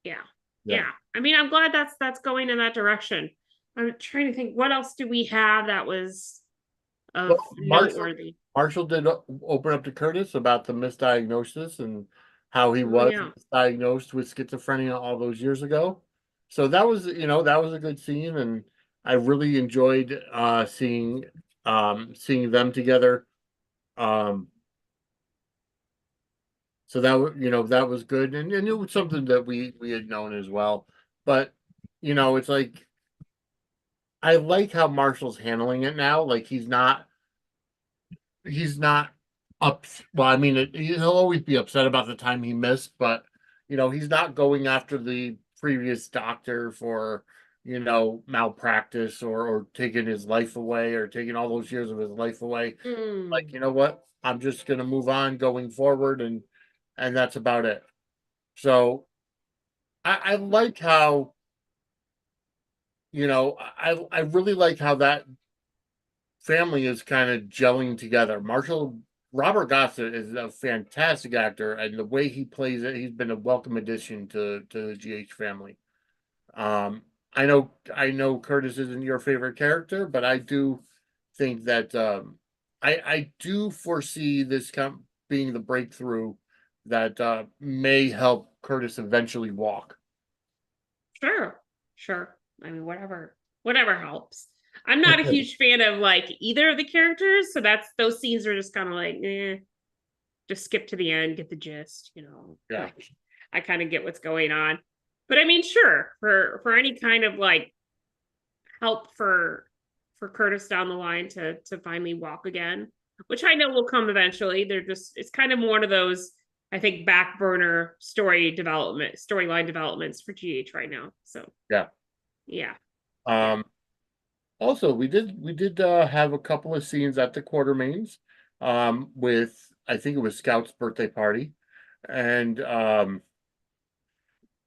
yeah, Yeah. yeah. I mean, I'm glad that's going in that direction. I'm trying to think, what else do we have that was of Well, noteworthy? Marshall did open up to Curtis about the misdiagnosis and how he Oh was yeah. diagnosed with schizophrenia all those years ago. So that was, that was a good scene, and I really enjoyed seeing them together. Um, so that was good, and it was something that we had known as well. But it's like I like how Marshall's handling it now. Like he's not up. Well, I mean, he'll always be upset about the time he missed, but he's not going after the previous doctor for malpractice or taking his life away or taking all those years of his life away. Like, Mm. you know what? I'm just gonna move on going forward, and that's about it. So I like how I really like how that family is kind of gelling together. Robert Gossett is a fantastic actor, and the way he plays it, he's been a welcome addition to the GH family. Um, I know Curtis isn't your favorite character, but I do think that I do foresee this being the breakthrough that may help Curtis eventually walk. Sure, sure. I mean, whatever helps. I'm not a huge fan of like either of the characters, so those scenes are just kind of like, just skip to the end, get the gist, Yeah. Like, I kind of get what's going on. But I mean, sure, for any kind of like help for Curtis down the line to finally walk again, which I know will come eventually. It's kind of one of those, I think, back burner storyline developments for GH right now. So Yeah. yeah. Yeah. Um, Also, we did have a couple of scenes at the Quartermains, with I think it was Scout's birthday party, and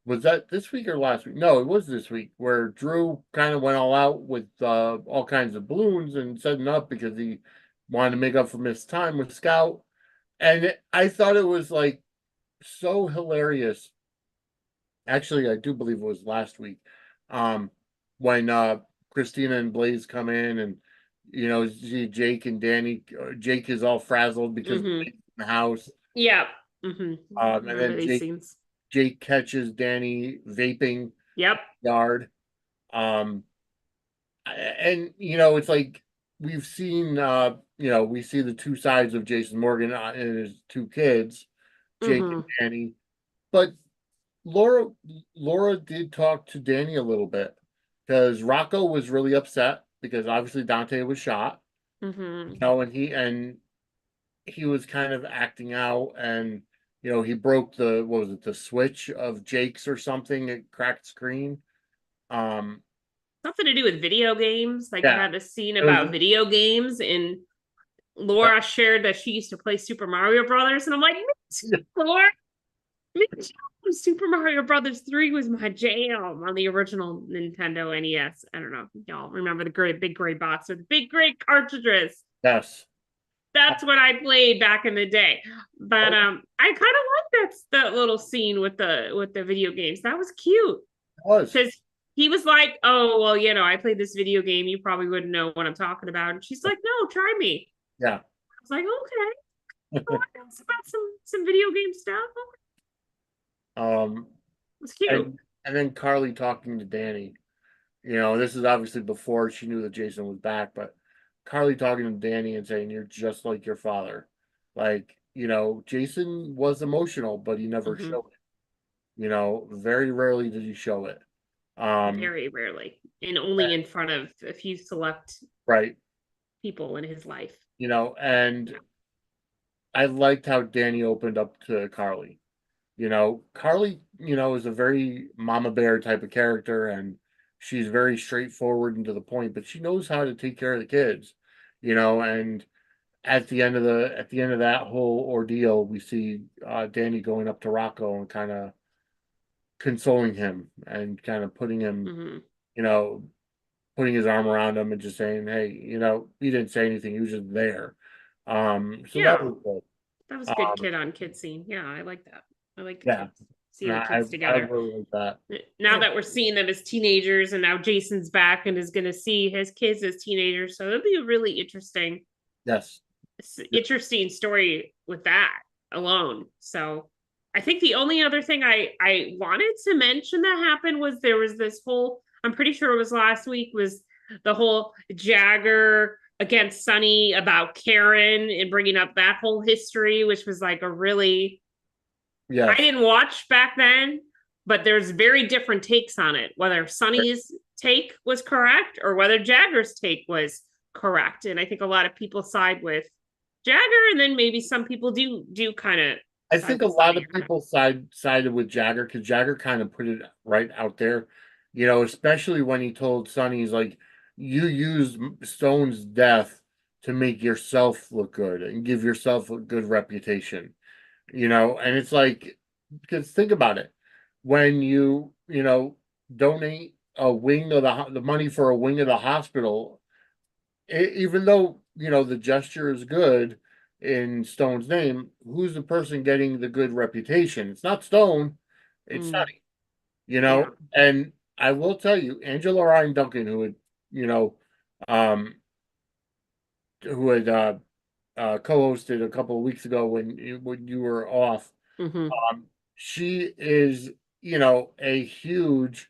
was that this week or last week? No, it was this week where Drew kind of went all out with all kinds of balloons and setting up because he wanted to make up for missed time with Scout, and I thought it was like so hilarious. Actually, I do believe it was last week, um, when Christina and Blaze come in, and see Jake and Danny. Jake is all frazzled because Mm-hmm. Blaze is in the house, Yeah. Mm-hmm. and Remember then these scenes. Jake catches Danny vaping Yep. yard. Um, and it's like we've seen, we see the two sides of Jason Morgan and his two kids, Jake and Mm-hmm. Danny, but Laura Laura did talk to Danny a little bit because Rocco was really upset because obviously Dante was shot, Mm-hmm. and he was kind of acting out, and he broke the what was it, the switch of Jake's or something, it cracked screen. Um Something to do with video games. Like they yeah, had this scene it was about video games, and Laura shared that she used to play Super Mario Brothers, and I'm like, me too, Laura. Me too. Super Mario Brothers 3 was my jam on the original Nintendo NES. I don't know if y'all remember the big gray box with the big gray cartridges. yes. That's what I played back in the day. But I kind of like that little scene with the video games. That was cute. It was. Because he was like, "Oh, well, I played this video game. You probably wouldn't know what I'm talking about." And she's like, "No, try me." Yeah. I was like, "Okay, oh, it's about some video game stuff." um It's cute. and then Carly talking to Danny. This is obviously before she knew that Jason was back, but Carly talking to Danny and saying, "You're just like your father." Like, Jason was emotional, but he never Mm-hmm. showed it. Very rarely did he show it. Um, Very rarely, and only in front of a few select right. people in his life. And I liked how Danny opened up to Carly. Carly, is a very mama bear type of character, and she's very straightforward and to the point, but she knows how to take care of the kids, and at the end of that whole ordeal, we see Danny going up to Rocco and kind of consoling him and kind of Mm-hmm. you know, putting his arm around him and just saying, "Hey, he didn't say anything. He was just there." So that Yeah, was good. that was a good Um, kid on kid scene. Yeah, I like that. I like the yeah. kids. seeing the I kids together. really like that. Now that we're seeing them as teenagers, and now Jason's back and is going to see his kids as teenagers, so it'll be a really interesting, Yes. interesting story with that alone. So I think the only other thing I wanted to mention that happened was there was this whole, I'm pretty sure it was last week, was the whole Jagger against Sunny about Karen and bringing up that whole history, which was like a really, I didn't watch back then, but there's very different takes on it, whether Sunny's take was correct or whether Jagger's take was correct. And I think a lot of people side with Jagger, and then maybe some people do kind of. I think a lot of people sided with Jagger because Jagger kind of put it right out there, you know, especially when he told Sonny, he's like, you used Stone's death to make yourself look good and give yourself a good reputation, you know, and it's like, because think about it, when you know, donate a wing of the money for a wing of the hospital, even though, you know, the gesture is good in Stone's name, who's the person getting the good reputation? It's not Stone, it's Sonny, you know. And I will tell you, Angela Ryan Duncan, who had, you know, who had co-hosted a couple of weeks ago when you were off, she is, you know, a huge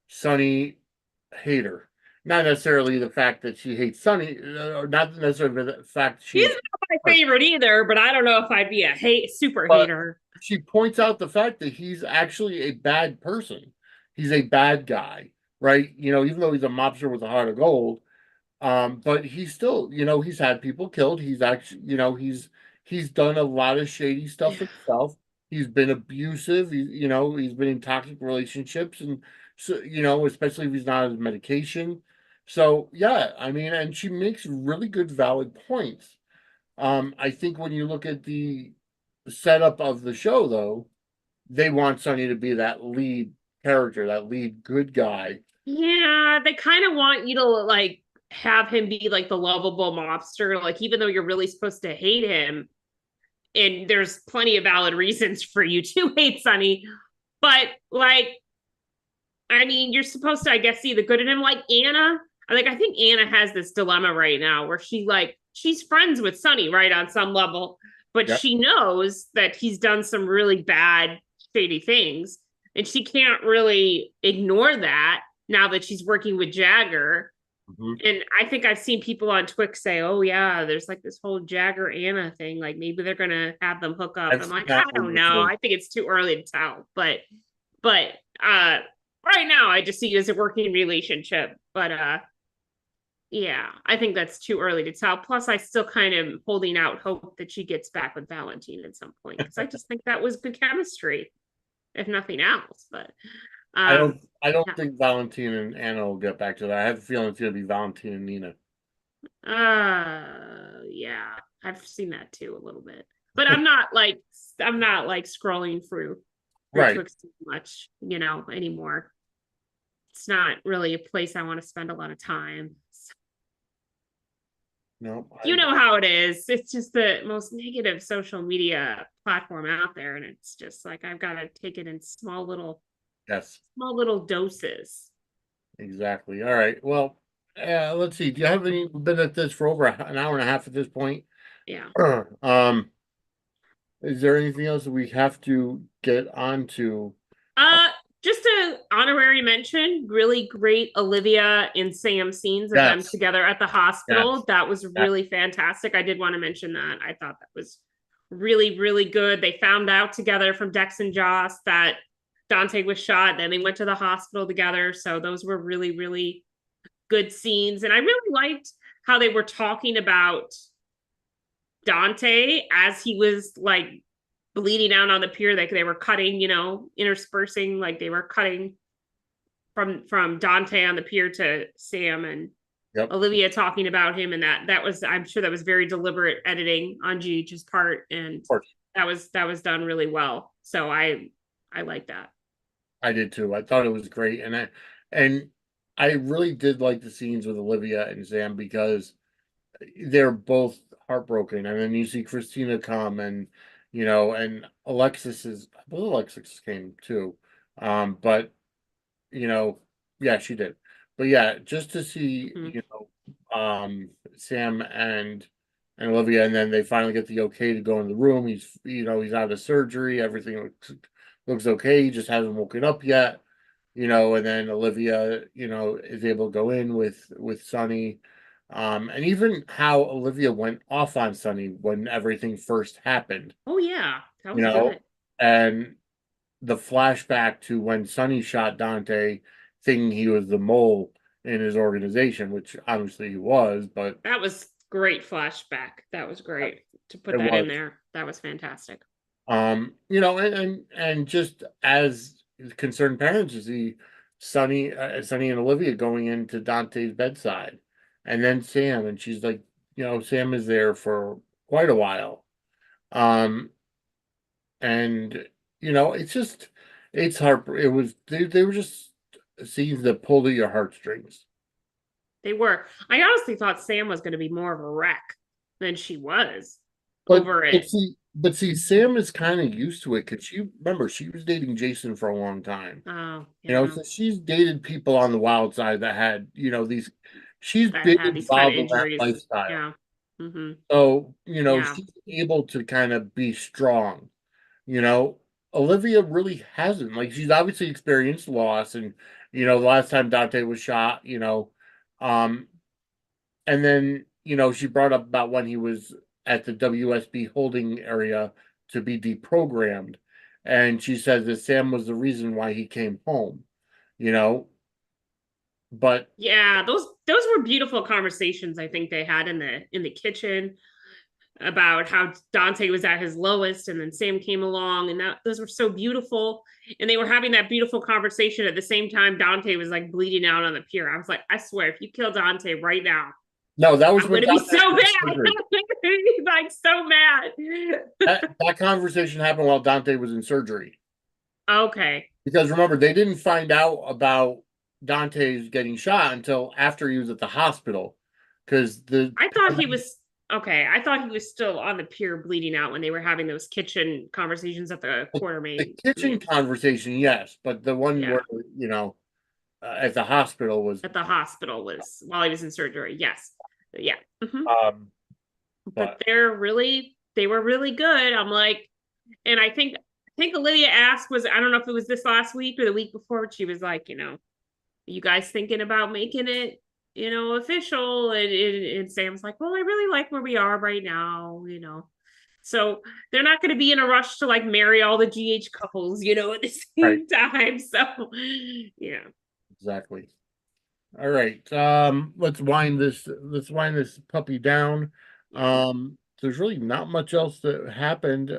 Sonny hater. Not necessarily the fact that she hates Sonny, or not necessarily the fact she's not my favorite either, but I don't know if I'd be a super hater. She points out the fact that he's actually a bad person. He's a bad guy, right? You know, even though he's a mobster with a heart of gold, but he's still, you know, he's had people killed. He's actually, you know, he's done a lot of shady stuff himself. He's been abusive. You know, he's been in toxic relationships, and so, you know, especially if he's not on his medication. So yeah, I mean, and she makes really good, valid points. I think when you look at the setup of the show, though, they want Sonny to be that lead character, that lead good guy. Yeah, they kind of want you to like have him be like the lovable mobster, like even though you're really supposed to hate him, and there's plenty of valid reasons for you to hate Sonny, but like, I mean, you're supposed to, I guess, see the good in him. Like Anna, I think Anna has this dilemma right now where she's friends with Sonny, right, on some level, but she knows that he's done some really bad, shady things, and she can't really ignore that now that she's working with Jagger. And I think I've seen people on Twix say, oh yeah, there's like this whole Jagger Anna thing, like maybe they're gonna have them hook up. I'm like, I don't know, I think it's too early to tell, but right now I just see it as a working relationship, but yeah, I think that's too early to tell. Plus, I still kind of holding out hope that she gets back with Valentine at some point, because I just think that was good chemistry, if nothing else. But I don't think Valentine and Anna will get back to that. I have a feeling it's going to be Valentine and Nina. Yeah, I've seen that too a little bit, but I'm not like scrolling through Twix too much, you know, anymore. It's not really a place I want to spend a lot of time. No, you know how it is. It's just the most negative social media platform out there, and it's just like I've got to take it in small little doses. Exactly. All right. Well, let's see. Do you have any? We've been at this for over an hour and a half at this point. Yeah. Is there anything else that we have to get onto? Just an honorary mention, really great Olivia and Sam scenes of them together at the hospital. That was really fantastic. I did want to mention that. I thought that was really, really good. They found out together from Dex and Joss that Dante was shot. Then they went to the hospital together. So those were really, really good scenes. And I really liked how they were talking about Dante as he was like bleeding out on the pier. Like they were cutting, you know, interspersing, like they were cutting from Dante on the pier to Sam and Olivia talking about him, and that was, I'm sure that was very deliberate editing on GH's part, and that was done really well. So I like that. I did too. I thought it was great, and I really did like the scenes with Olivia and Sam because they're both heartbroken, and then you see Christina come, and and I believe Alexis came too. But yeah, she did. But yeah, just to see, Sam and Olivia, and then they finally get the okay to go in the room. He's out of surgery. Everything looks okay. He just hasn't woken up yet. And then Olivia, is able to go in with Sonny. And even how Olivia went off on Sonny when everything first happened, Oh yeah, that you was know, good. and the flashback to when Sonny shot Dante, thinking he was the mole in his organization, which obviously he was, but That was great flashback. That was great to put it that in was. there. That was fantastic. And just as concerned parents, you see Sonny and Olivia going into Dante's bedside, and then Sam, and she's like, Sam is there for quite a while. Um, and it's hard. They were just scenes that pulled at your heartstrings. They were. I honestly thought Sam was going to be more of a wreck than she was But over but it. see, but see, Sam is kind of used to it because she was dating Jason for a long time. Oh, yeah. So she's dated people on the wild side that had, she's That been had these kind of involved in that injuries. lifestyle. Yeah. Hmm. So, Yeah. she's able to kind of be strong. You know, Olivia really hasn't. Like, she's obviously experienced loss, and the last time Dante was shot, um, and then she brought up about when he was at the WSB holding area to be deprogrammed, and she says that Sam was the reason why he came home. You know, but Yeah, those were beautiful conversations I think they had in the kitchen about how Dante was at his lowest and then Sam came along and those were so beautiful and they were having that beautiful conversation at the same time Dante was like bleeding out on the pier. I was like, I swear if you kill Dante right now, no, that was I'm when going to be Dante so was mad. surgery. Like so mad. That conversation happened while Dante was in surgery. Okay. Because remember, they didn't find out about Dante's getting shot until after he was at the hospital. Because I thought he was okay. I thought he was still on the pier bleeding out when they were having those kitchen conversations at the the Quartermain. kitchen conversation, yes, but the one Yeah. where at the hospital was. At the hospital was while he was in surgery. Yes. Yeah. Hmm. Um, But but they were really good. I'm like, and I think Olivia asked I don't know if it was this last week or the week before, she was like, you guys thinking about making it, official? And Sam's like, well, I really like where we are right now. So they're not going to be in a rush to like marry all the GH couples, at the right, same time. So, yeah. exactly. All right. Let's wind this puppy down. Yeah. There's really not much else that happened.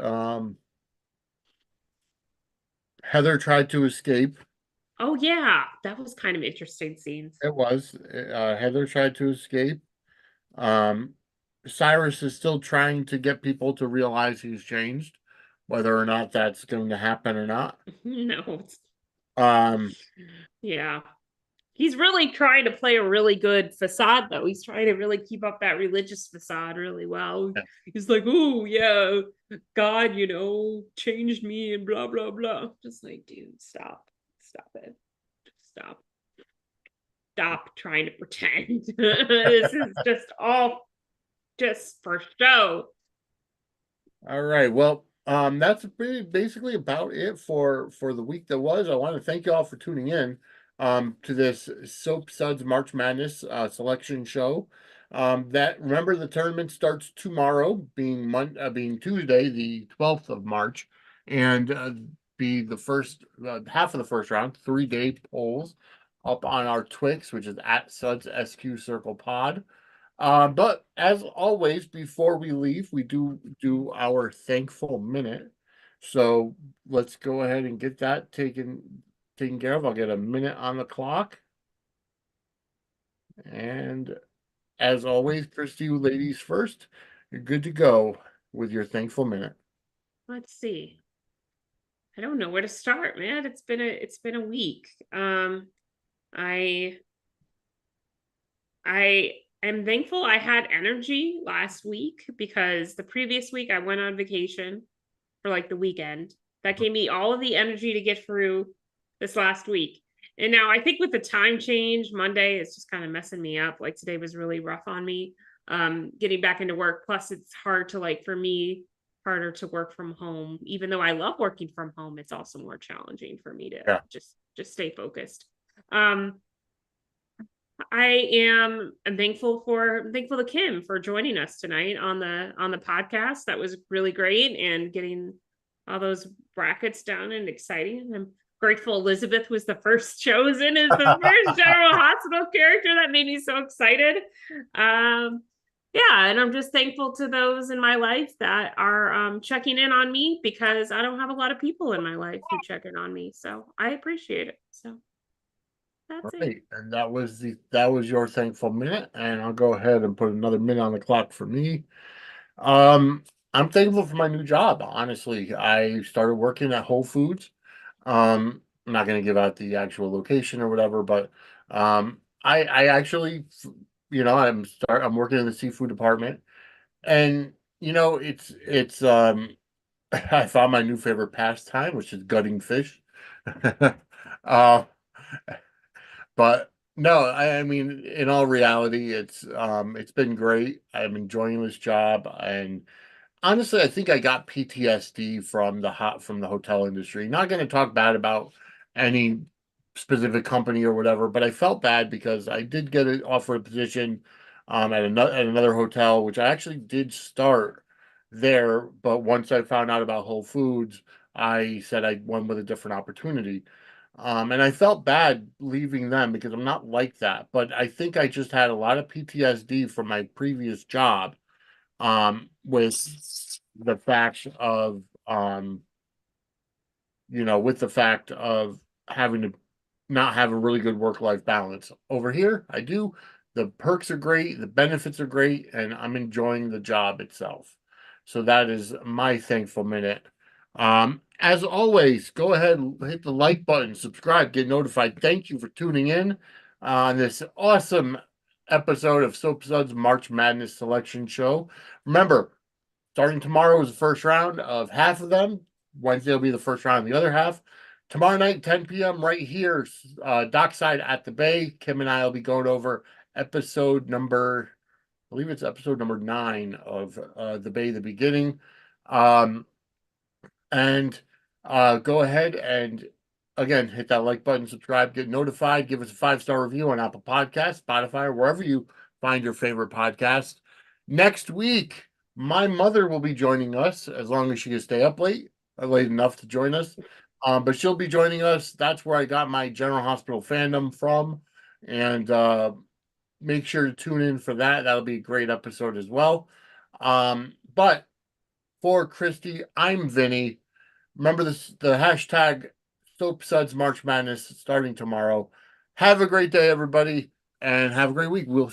Heather tried to escape. Oh, yeah. That was kind of interesting scenes. It was. Heather tried to escape. Um, Cyrus is still trying to get people to realize he's changed, whether or not that's going to happen or not. No. Um, Yeah. He's really trying to play a really good facade, though. He's trying to really keep up that religious facade really well. yeah, He's like, oh, yeah, God, changed me and blah, blah, blah. Just like, dude, stop. Stop it. Stop. Stop trying to pretend. This is just all just for show. all right. Well, that's basically about it for the week that was. I want to thank you all for tuning in to this Soap Suds March Madness selection show. That remember the tournament starts tomorrow, being Tuesday, the 12th of March, and be the first half of the first round, 3-day polls up on our Twix, which is at Suds SQ Circle Pod. But as always, before we leave, we do our thankful minute. So let's go ahead and get that taken care of. I'll get a minute on the clock. And as always, Christy, ladies first, you're good to go with your thankful minute. Let's see. I don't know where to start, man. It's been a week. I I am thankful I had energy last week because the previous week I went on vacation for like the weekend. That gave me all of the energy to get through this last week. And now I think with the time change, Monday, it's just kind of messing me up. Like today was really rough on me, getting back into work. Plus it's hard to like, for me, harder to work from home. Even though I love working from home, it's also more challenging for me to just stay focused. I'm thankful to Kim for joining us tonight on the podcast. That was really great, and getting all those brackets down and exciting. I'm grateful Elizabeth was the first chosen as the first General Hospital character. That made me so excited. Yeah, and I'm just thankful to those in my life that are checking in on me, because I don't have a lot of people in my life who check in on me. So I appreciate it. So that's it. Right, and that was your thankful minute, and I'll go ahead and put another minute on the clock for me. I'm thankful for my new job. Honestly, I started working at Whole Foods. I'm not going to give out the actual location or whatever, but I actually, I'm working in the seafood department, and it's I found my new favorite pastime, which is gutting fish. uh, But no, I mean, in all reality, it's been great. I'm enjoying this job, and honestly, I think I got PTSD from the hotel industry. Not going to talk bad about any specific company or whatever, but I felt bad because I did get an offer a position at another hotel, which I actually did start there, but once I found out about Whole Foods, I said I went with a different opportunity. And I felt bad leaving them because I'm not like that. But I think I just had a lot of PTSD from my previous job, with the fact of, with the fact of having to not have a really good work-life balance. Over here, I do. The perks are great, the benefits are great, and I'm enjoying the job itself. So that is my thankful minute. As always, go ahead and hit the like button, subscribe, get notified. Thank you for tuning in on this awesome episode of Suds March Madness Selection Show. Remember, starting tomorrow is the first round of half of them. Wednesday will be the first round of the other half. Tomorrow night, 10 p.m. right here, dockside at the Bay. Kim and I will be going over episode number, I believe it's episode number 9 of The Bay, the Beginning. And go ahead and, again, hit that like button, subscribe, get notified, give us a 5-star review on Apple Podcasts, Spotify, or wherever you find your favorite podcast. Next week, my mother will be joining us, as long as she can stay up late enough to join us. But she'll be joining us. That's where I got my General Hospital fandom from. And make sure to tune in for that. That'll be a great episode as well. But for Christy, I'm Vinny. Remember the hashtag Suds March Madness starting tomorrow. Have a great day, everybody, and have a great week. We'll